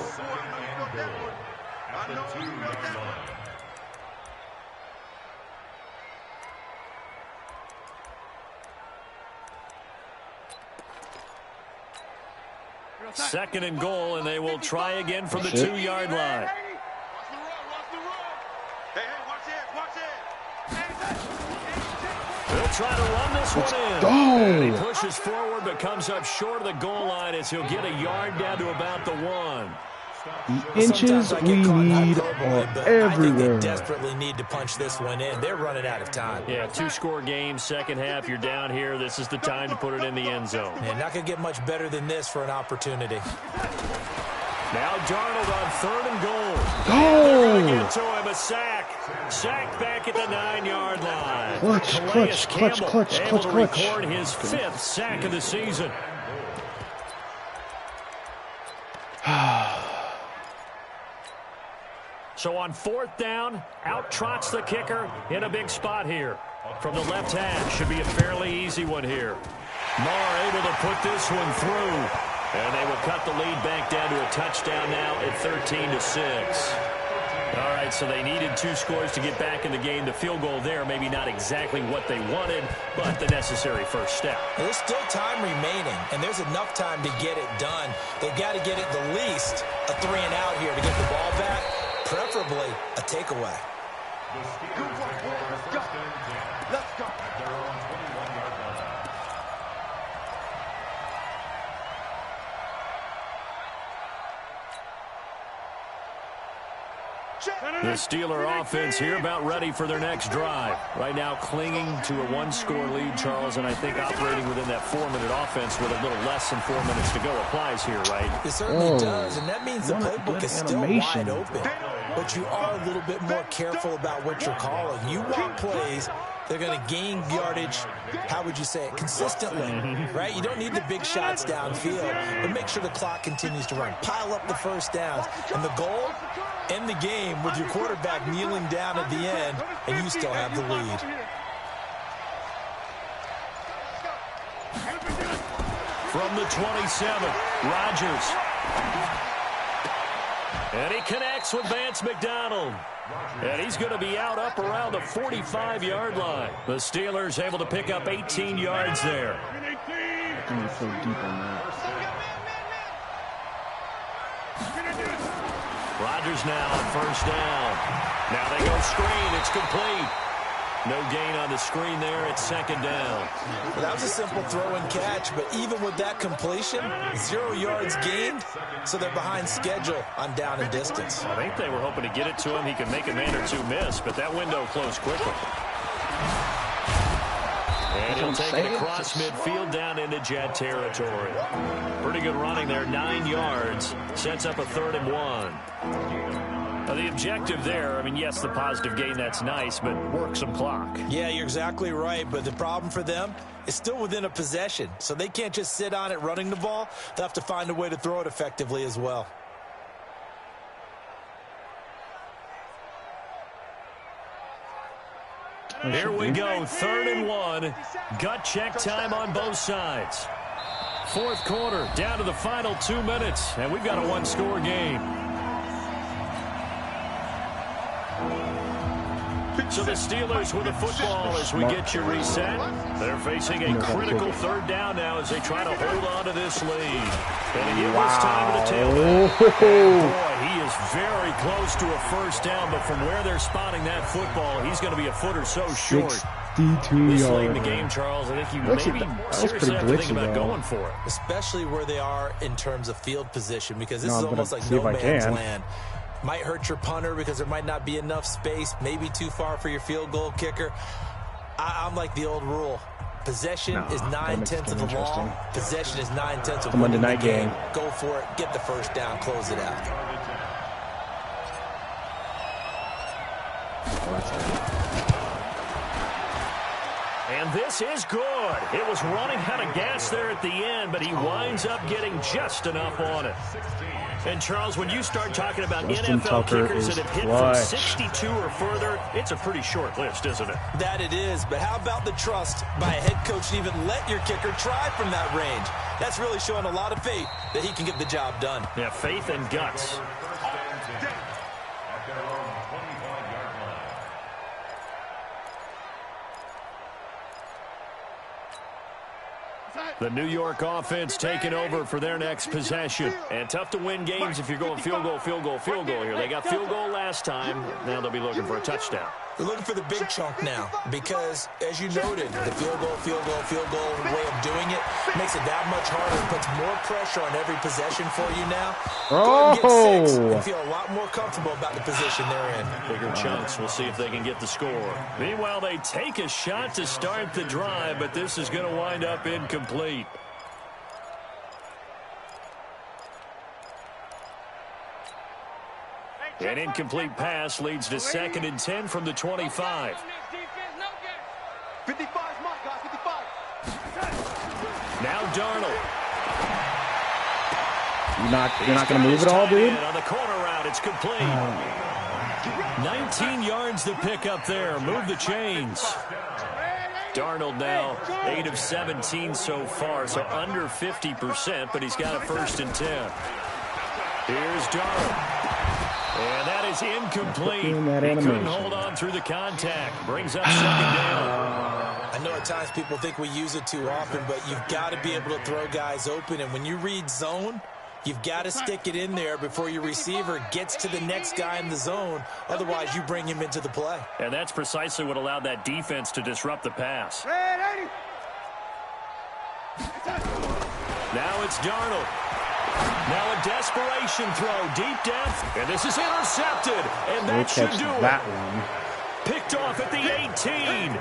Second and goal, and they will try again from the 2-yard line. Watch the run. Hey, watch it. try to run this one in. And he pushes forward but comes up short of the goal line as he'll get a yard down to about the 1. The inches we need are everywhere. I think they desperately need to punch this one in. They're running out of time. Yeah, 2-score game, second half. You're down here. This is the time to put it in the end zone. And not going to get much better than this for an opportunity. Now Darnold on 3rd and goal. Go! Get to him, a sack. Sack back at the 9-yard line. Clutch. Record his 5th sack of the season. So on 4th down, out trots the kicker in a big spot here. From the left hash, should be a fairly easy one here. Marr able to put this one through. And they will cut the lead back down to a touchdown now at 13-6. All right, so they needed 2 scores to get back in the game. The field goal there, maybe not exactly what they wanted, but the necessary first step. There's still time remaining, and there's enough time to get it done. They've got to get it the least a 3-and-out here to get the ball back, preferably a takeaway. Let's go. The Steeler offense here about ready for their next drive. Right now clinging to a 1-score lead, Charles, and I think operating within that 4-minute offense with a little less than 4 minutes to go applies here, right? It certainly does, and that means the playbook is still wide open. But you are a little bit more careful about what you're calling. You want plays, they're going to gain yardage, how would you say it, consistently, right? You don't need the big shots downfield, but make sure the clock continues to run. Pile up the first downs. And the goal, end the game with your quarterback kneeling down at the end, and you still have the lead. From the 27, Rodgers. And he connects with Vance McDonald. And he's going to be out up around the 45-yard line. The Steelers able to pick up 18 yards there. I'm so deep on that. Rodgers now on first down. Now they go screen. It's complete. No gain on the screen there. It's 2nd down. Well, that was a simple throw and catch, but even with that completion, 0 yards gained, so they're behind schedule on down and distance. I think they were hoping to get it to him. He could make a man or 2 miss, but that window closed quickly. And he'll take it across midfield down into Jet territory. Pretty good running there, 9 yards. Sets up a 3rd and 1. Now the objective there, I mean, yes, the positive gain, that's nice, but work some clock. Yeah, you're exactly right, but the problem for them is still within a possession, so they can't just sit on it running the ball. They'll have to find a way to throw it effectively as well. Here we go, 3rd and 1. Gut check time on both sides. 4th quarter, down to the final 2 minutes, and we've got a 1-score game. So the Steelers with the football as we get you reset. They're facing a critical 3rd down now as they try to hold on to this lead. And he gives time to the tailback. Boy, he is very close to a first down, but from where they're spotting that football, he's going to be a foot or so short. 62 this yards. late in the game, Charles, I think you maybe seriously have to think about going for it. Especially where they are in terms of field position, because this is almost like no man's land. Might hurt your punter because there might not be enough space, maybe too far for your field goal kicker. I'm like the old rule. Possession is 9/10 of the law. Possession is 9/10 of the Monday night game. Go for it. Get the first down. Close it out. And this is good. It was running out of gas there at the end, but he winds up getting just enough on it. And, Charles, when you start talking about NFL kickers that have hit from 62 or further, it's a pretty short list, isn't it? That it is, but how about the trust by a head coach to even let your kicker try from that range? That's really showing a lot of faith that he can get the job done. Yeah, faith and guts. The New York offense taking over for their next possession. And tough to win games if you're going field goal, field goal, field goal here. They got field goal last time. Now they'll be looking for a touchdown. They're looking for the big chunk now because, as you noted, the field goal way of doing it makes it that much harder. It puts more pressure on every possession for you now. Go ahead and get 6 and feel a lot more comfortable about the position they're in. Bigger chunks. We'll see if they can get the score. Meanwhile, they take a shot to start the drive, but this is going to wind up incomplete. An incomplete pass leads to 2nd and 10 from the 25. 55 is mine, guys. 55. Now Darnold. You're not going to move it all, dude? On the corner route, it's complete. 19 yards to pick up there. Move the chains. Darnold now 8 of 17 so far, so under 50%, but he's got a 1st and 10. Here's Darnold. And that is incomplete. He couldn't hold on through the contact. Brings up 2nd down. I know at times people think we use it too often, but you've got to be able to throw guys open. And when you read zone, you've got to stick it in there before your receiver gets to the next guy in the zone. Otherwise, you bring him into the play. And that's precisely what allowed that defense to disrupt the pass. Now it's Darnold. Now a desperation throw, deep depth, and this is intercepted, and that should do it. Picked off at the 18.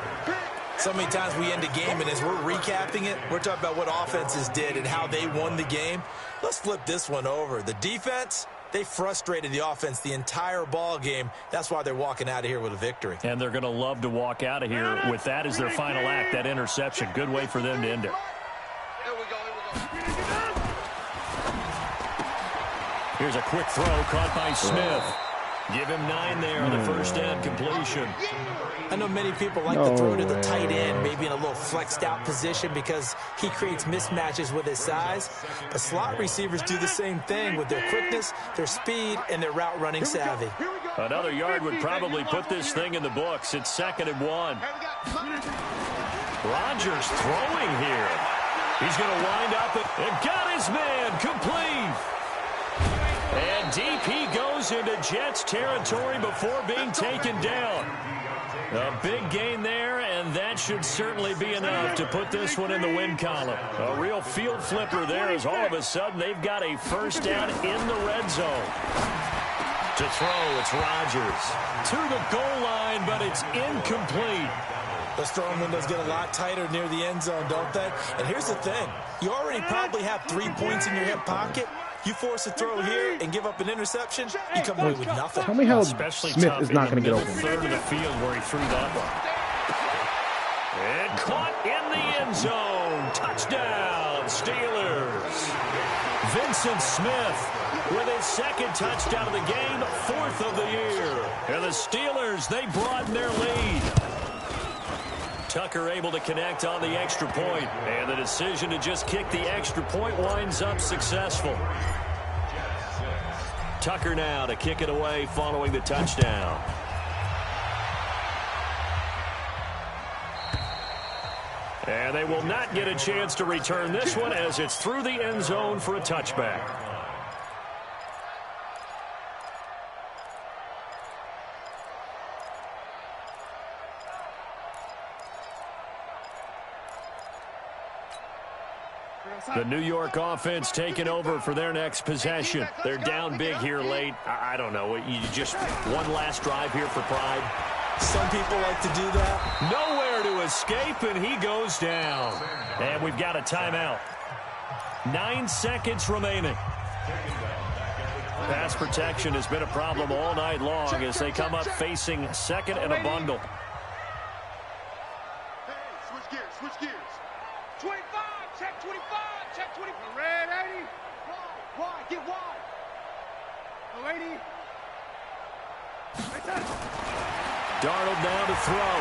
So many times we end a game, and as we're recapping it, we're talking about what offenses did and how they won the game. Let's flip this one over. The defense, they frustrated the offense the entire ball game. That's why they're walking out of here with a victory. And they're going to love to walk out of here with that as their final act, that interception. Good way for them to end it. Here's a quick throw caught by Smith. Give him 9 there on the 1st down completion. I know many people like to throw to the tight end, maybe in a little flexed out position because he creates mismatches with his size. But slot receivers do the same thing with their quickness, their speed, and their route running savvy. Another yard would probably put this thing in the books. It's 2nd and 1. Rodgers throwing here. He's going to wind up and got his man complete. And deep he goes into Jets territory before being taken down. A big gain there, and that should certainly be enough to put this one in the win column. A real field flipper there as all of a sudden they've got a 1st down in the red zone. To throw, it's Rodgers. To the goal line, but it's incomplete. Those throwing windows get a lot tighter near the end zone, don't they? And here's the thing. You already probably have 3 points in your hip pocket. You force a throw here and give up an interception, you come away with nothing. Tell me how Smith is not going to get open. Third of the field where he threw that one. And caught in the end zone. Touchdown, Steelers. Vincent Smith with his 2nd touchdown of the game, 4th of the year. And the Steelers, they broaden their lead. Tucker able to connect on the extra point, and the decision to just kick the extra point winds up successful. Tucker now to kick it away following the touchdown. And they will not get a chance to return this one as it's through the end zone for a touchback. The New York offense taking over for their next possession. They're down big here late. I don't know. You just one last drive here for pride. Some people like to do that. Nowhere to escape, and he goes down. And we've got a timeout. 9 seconds remaining. Pass protection has been a problem all night long as they come up facing 2nd and a bundle. Hey, switch gears, switch gears. 25, check 25, check 20. Red 80. Wide, get wide. 80. Darnold now to throw.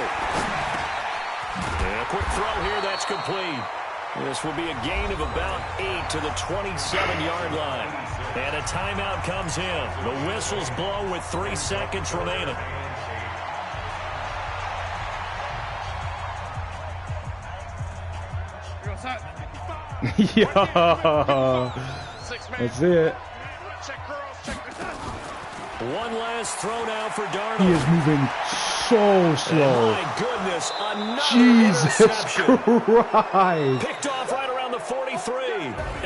And a quick throw here, that's complete. This will be a gain of about 8 to the 27-yard line. And a timeout comes in. The whistles blow with 3 seconds remaining. Yeah. That's it. One last throw now for Darnold. He is moving so slow. My goodness, another Jesus interception. Christ. Picked off right around the 43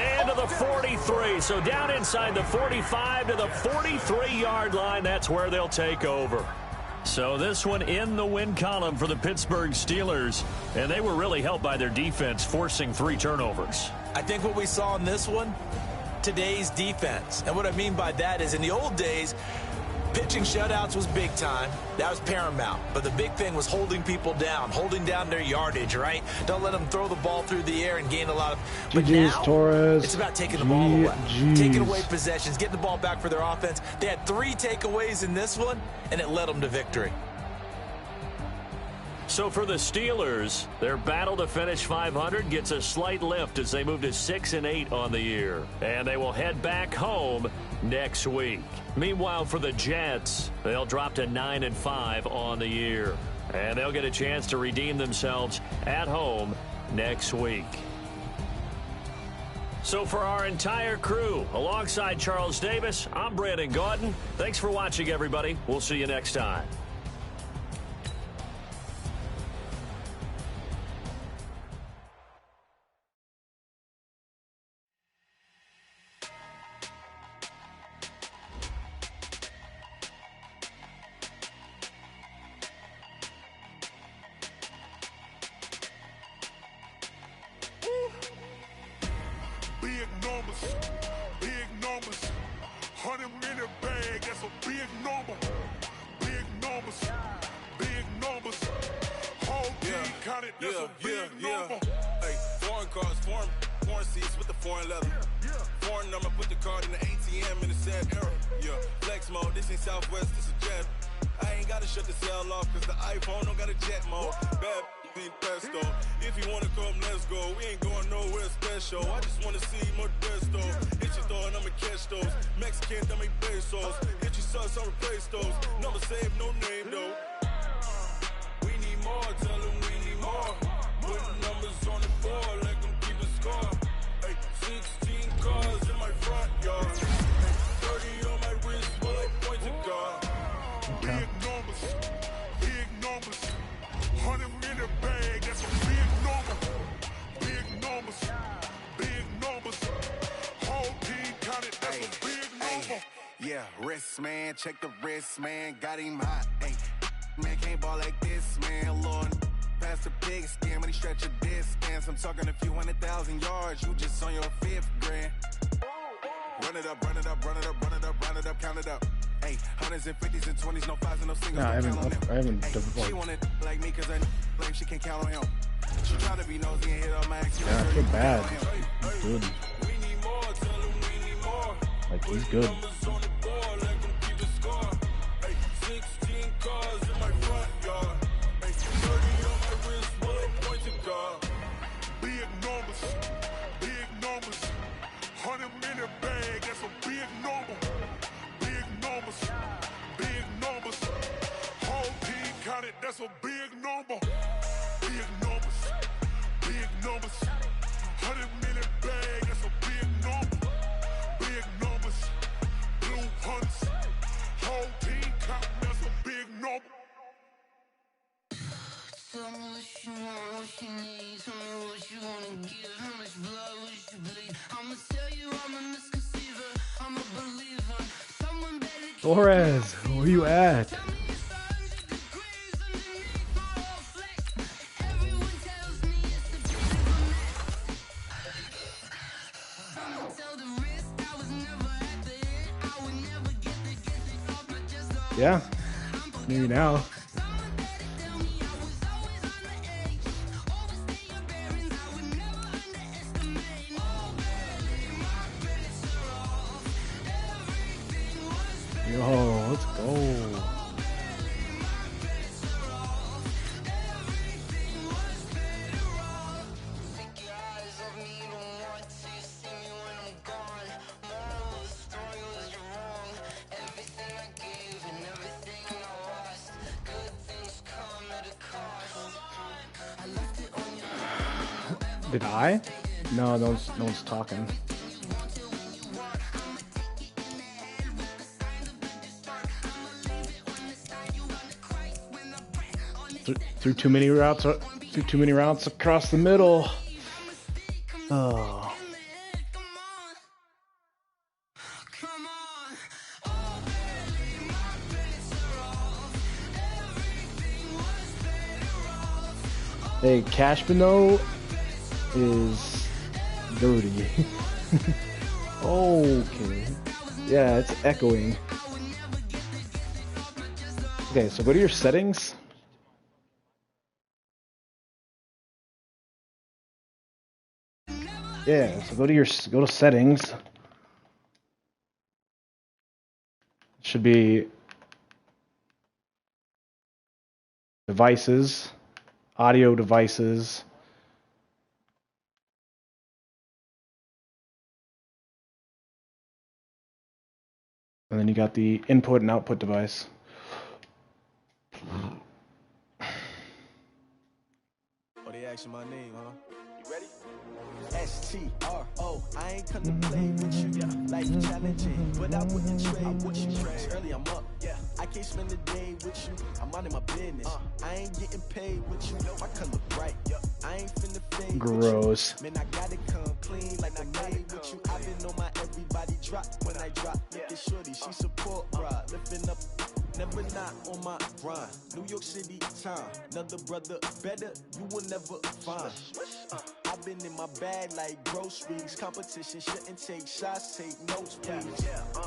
and to the 43. So down inside the 45 to the 43-yard line. That's where they'll take over. So this one in the win column for the Pittsburgh Steelers. And they were really helped by their defense, forcing 3 turnovers. I think what we saw in this one, today's defense. And what I mean by that is in the old days, pitching shutouts was big time. That was paramount. But the big thing was holding people down, holding down their yardage, right? Don't let them throw the ball through the air and gain a lot of... But now, Torres. it's about taking the ball away. Taking away possessions, getting the ball back for their offense. They had 3 takeaways in this one, and it led them to victory. So for the Steelers, their battle to finish 500 gets a slight lift as they move to 6-8 on the year. And they will head back home next week. Meanwhile, for the Jets, they'll drop to 9-5 on the year. And they'll get a chance to redeem themselves at home next week. So for our entire crew, alongside Charles Davis, I'm Brandon Gaudin. Thanks for watching, everybody. We'll see you next time. Big numbers, 100-minute bag, that's a big number. Big numbers, whole team counted, that's a big number. Hey, foreign cars, foreign seats with the foreign leather. Foreign number, put the card in the ATM in the sad era. Yeah, flex mode, this ain't Southwest, this is jet. I ain't gotta shut the cell off, cause the iPhone don't got a jet mode. Bad pesto. If you wanna come, let's go. We ain't going nowhere special. I just wanna see Modesto. Hit your throw and I'ma catch those. Mexican, that make pesos. Hit your sus, I'll replace those. Number save, no name though. We need more, tell them we need more. Put numbers on the board, let them keep a score. Hey, 16 cars in my front yard. Hey, 30 on my wrist while I point to God. Big numbers, 100-minute bag, that's a big number. Big numbers, whole team counted, that's a big number. Yeah, wrist man, check the wrist man, got him hot. Ay, man can't ball like this, man. Lord, past the pig skin when he stretch a distance. I'm talking a few 100,000 yards, you just on your 5th grand. Run it up, count it up. Hey, hundreds and 50s and 20s, no 5s and no singles. No, I haven't. She wanted like me cause I blame she can't count on him. She try to be nosy and hit up my ex. Yeah, I feel bad. He's good. Like, he's good. Big numbers, 100-minute bag, that's a big number. Big numbers, whole team counted, that's a big number. Big numbers, 100-minute bag, that's a big number. Big numbers, blue hunts, whole team counting, that's a big number. Tell me what you want, what you need. Tell me what you wanna give. How much blood would you bleed? I'ma tell you I'm a misconceiver. I'm a believer. Someone better keep Torres, where you at? everyone tells me it's a bit of a mess. I'ma tell the rest I was never at the end. I would never get the off, but just the Yeah, maybe now. Yo, let's go. Did I? No, no one's talking. threw too many routes across the middle. Oh. Hey, Cashbano is dirty. Okay. Yeah, it's echoing. Okay, so go to your settings. Yeah, so go to settings. It should be devices, audio devices. And then you got the input and output device. Oh, they asking my name, huh? You ready? S-T-R-O, I ain't come to play with you. Life challenging, but I wouldn't trade with you. Early I'm up, I can't spend the day with you. I'm minding my business. I ain't getting paid with you. My color bright, I ain't finna fade. Gross. Man, I gotta come clean like I made with you. I've been on my everybody drop when I drop. Look at shorty, she support, bruh. Lifting up, never not on my grind. New York City time, another brother better, you will never find. I've been in my bag like groceries. Competition shouldn't take shots, take notes, please.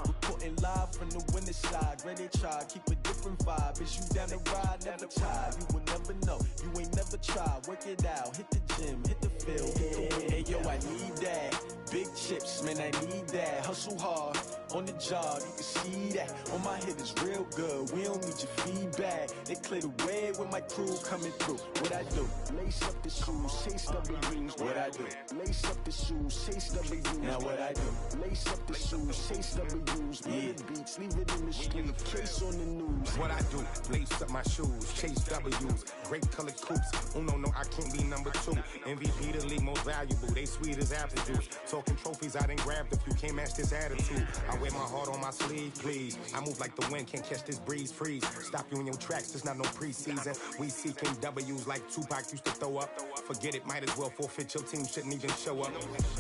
Reporting live from the winning side. Ready to try, keep a different vibe. Is you down the ride, never tired. You will never know, you ain't never tried. Work it out, hit the gym, hit the field, hit the win. Hey yo, I need that. Big chips, man, I need that. Hustle hard, on the job, you can see that. On my hit is real good, we don't need your feedback. They clear the way when my crew coming through. What I do? Lace up the shoes, chase W's. What I do? Lace up the shoes, chase W's. Now what I do? Lace up the shoes, chase W's. Yeah, beats, leave it in the street, case on the news. What I do? Lace up my shoes, chase W's. Great colored coops. Oh no, I can't be number 2. MVP the league most valuable. They sweet as apple juice. Talking trophies, I done grabbed a few. Can't match this attitude. I wear my heart on my sleeve, please. I move like the wind, can't catch this breeze. Freeze. Stop you in your tracks. There's not no preseason. We seeking W's like Tupac used to throw up. Forget it, might as well forfeit. Your team shouldn't even show up.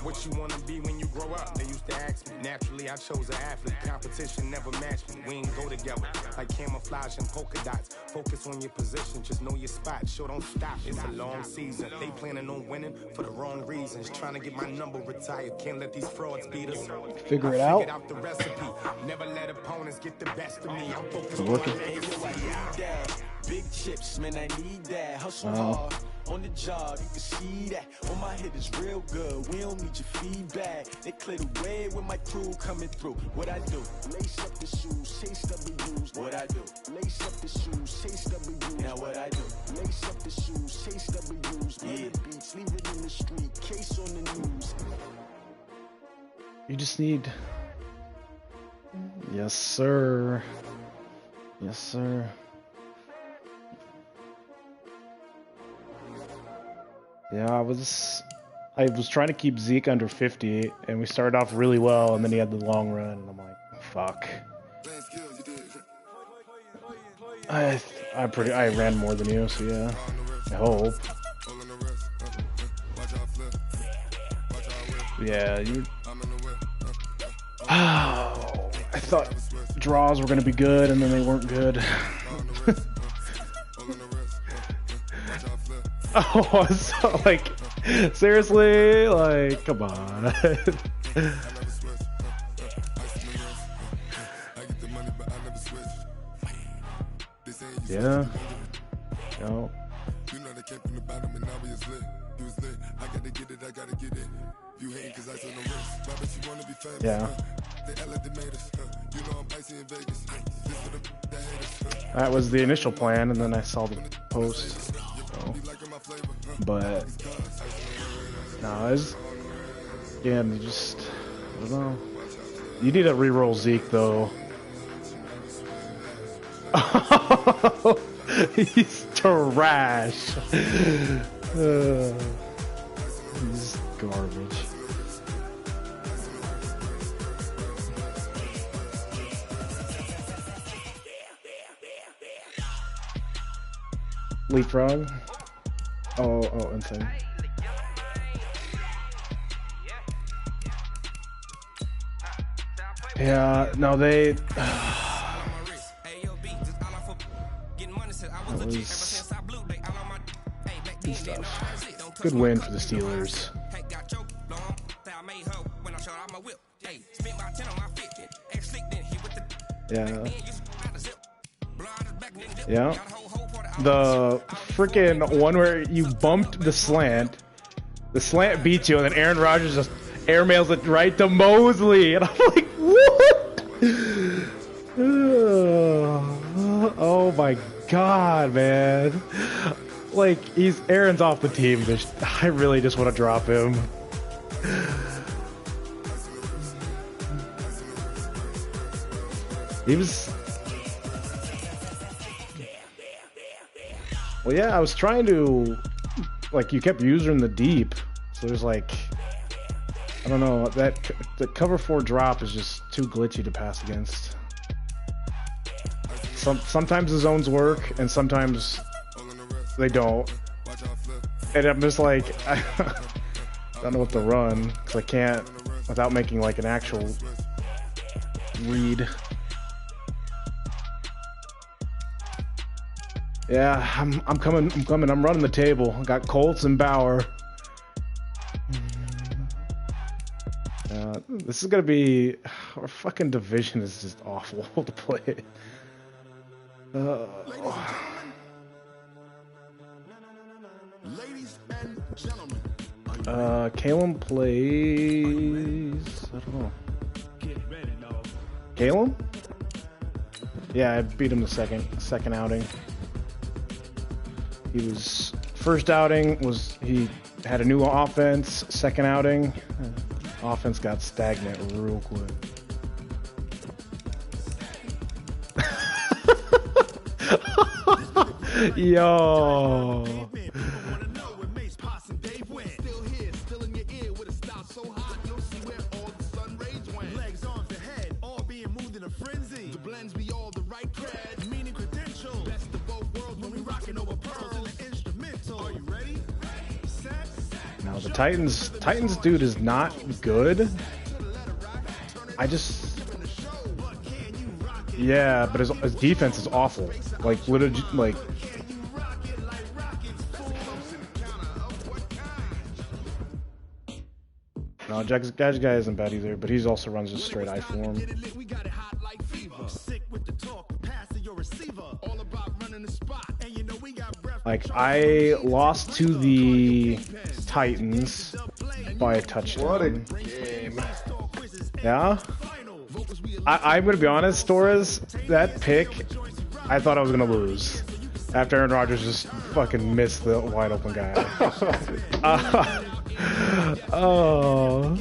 What you wanna be when you grow up? They used to ask me. Naturally, I chose an athlete. Competition never matched me. We ain't go together like camouflage and polka dots. Focus on your position, just know your spot. Sure, don't stop. It's a long season. They planning on winning for the wrong reasons. Trying to get my number retired. Can't let these frauds beat us. Figure it out. The recipe. Never let opponents get the best of me. I'm focused on big chips, man, I need that. Hustle hard on the job, you can see that. On my hit is real good, we don't need your feedback. They clear the way when my crew coming through. What I do? Lace up the shoes, chase W's. What I do? Lace up the shoes, chase W's. Now what I do? Lace up the shoes, chase W's. Yeah, beats, leave it in the street, case on the news. You just need... Yes, sir. Yes, sir. Yeah, I was trying to keep Zeke under 50, and we started off really well, and then he had the long run, and I'm like, fuck. I ran more than you, so yeah. I hope. Yeah, you. Oh, I thought draws were gonna be good, and then they weren't good. Oh, so like, seriously, like, come on. Yeah. No. Yeah. That was the initial plan, and then I saw the post. So. But no, it's again, you just I don't know. You need to reroll Zeke though. He's trash. He's garbage. Leapfrog. Oh, insane. Yeah, no, they. That was good stuff. Good win for the Steelers. Yeah. Yeah. The freaking one where you bumped the slant beats you, and then Aaron Rodgers just airmails it right to Mosley, and I'm like, what? Oh my god, man! Like Aaron's off the team. I really just want to drop him. He was. Well, yeah, I was trying to, like, you kept using the deep, so there's like, I don't know, the cover 4 drop is just too glitchy to pass against. Sometimes the zones work, and sometimes they don't. And I'm just like, I don't know what to run, because I can't, without making like an actual read. Yeah, I'm coming, I'm running the table. I got Colts and Bauer. This is gonna be, our fucking division is just awful to play. Calum plays, I don't know. Calum? Yeah, I beat him the second outing. He was first outing was he had a new offense. Second outing, offense got stagnant real quick. Yo. Now the Titans dude is not good. Yeah, but his defense is awful. Like literally, like. No, Jack's guy isn't bad either, but he's also runs just straight I form. Like, I lost to the Titans by a touchdown. What a game. Yeah? I'm going to be honest, Torres, that pick, I thought I was going to lose. After Aaron Rodgers just fucking missed the wide open guy. Oh.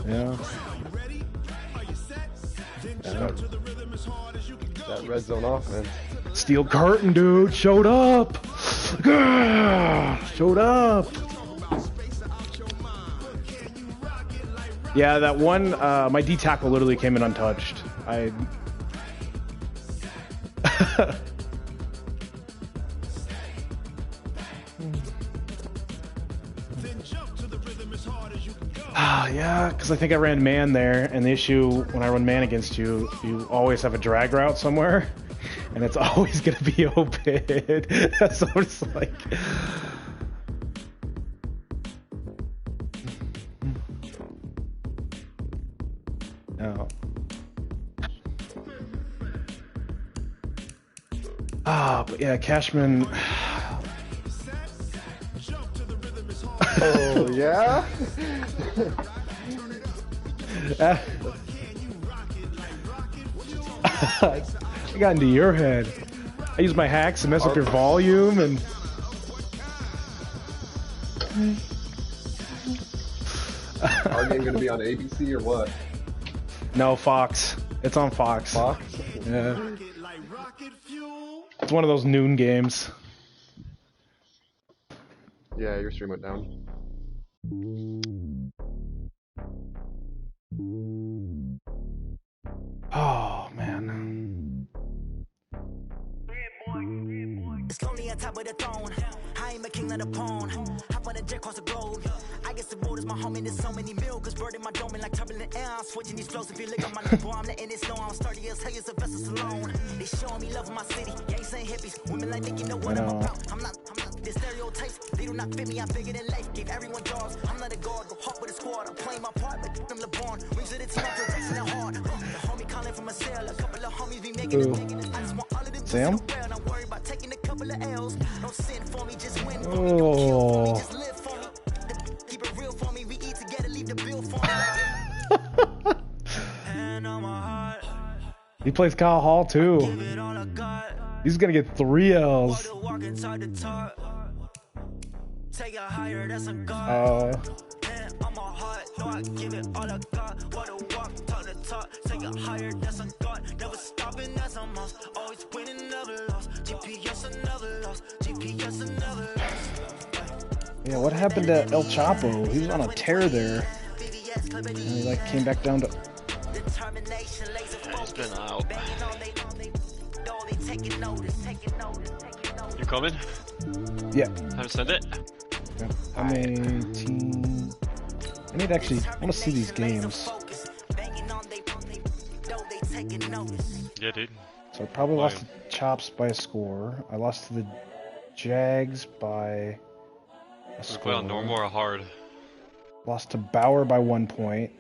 Yeah. That red zone offense. Steel curtain, dude, showed up. Showed up. Yeah, that one, my D tackle literally came in untouched. Yeah, because I think I ran man there, and the issue when I run man against you, you always have a drag route somewhere, and it's always going to be open. So I'm just like... No. But yeah, Cashman... Oh, yeah? I got into your head. I use my hacks to mess up your volume and... Our game gonna be on ABC or what? No, Fox. It's on Fox. Fox? Yeah. It's one of those noon games. Yeah, your stream went down. top of the throne. I ain't a king of the pawn. Hop on a jet across the globe. I guess the world is my home and there's so many milkers. Bird in my dome and like turbulent air. I'm switching these flows. If you look at my nipple, I'm letting it snow. I'm sturdy as hell, it's a vessel alone. They showing me love in my city. Gangs ain't hippies. Women like Nick, you know what I'm about. I'm not the stereotypes. They do not fit me. I'm bigger than life. Gave everyone jobs. I'm not a guard. Go hop with a squad. I'm playing my part, but them LeBron. Rings to the team. I'm protecting it hard. The homie calling from a cell. A couple of homies be making it. I just want all of them. Sam? I'm not worried about taking a couple of L's. No sin for me, just win for me. Oh. Don't kill for me, just live for me. Keep it real for me. We eat together, leave the bill for me. Hand on my heart. He plays Kyle Hall too. Give it all I got. He's gonna get 3 L's. Walk inside the top. Take it higher, that's a God. Hand on my heart. No, I give it all I got. Water walk to the top. Take it higher, that's a God. Never stopping, that's a must. Always winning, never lost. GPS, another loss. GPS, another loss. Yeah, what happened to El Chapo? He was on a tear there. And he like came back down to... He's been out. You coming? Yeah. Time to send it? Yeah. I'm 18. I need to actually... I want to see these games. Yeah, dude. So I probably lost to Chops by a score. I lost to the Jags by... We play on normal or hard? Lost to Bauer by 1 point.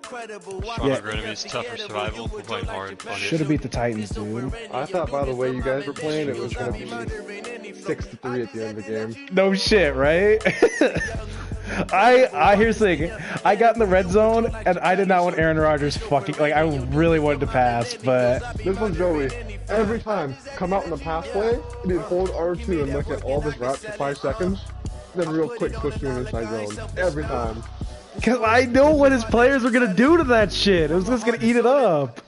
Stronger enemies, tougher survival. We're playing hard. Should have beat the Titans, dude. I thought by the way you guys were playing, it was going to be 6-3 at the end of the game. No shit, right? Here's the thing. I got in the red zone, and I did not want Aaron Rodgers fucking... Like, I really wanted to pass, but... This one's Joey. Every time, come out in the pass play, and he'd hold R2 and look at all his routes for 5 seconds, then real quick switch to an inside zone. Every time. Because I know what his players were going to do to that shit. It was just going to eat it up.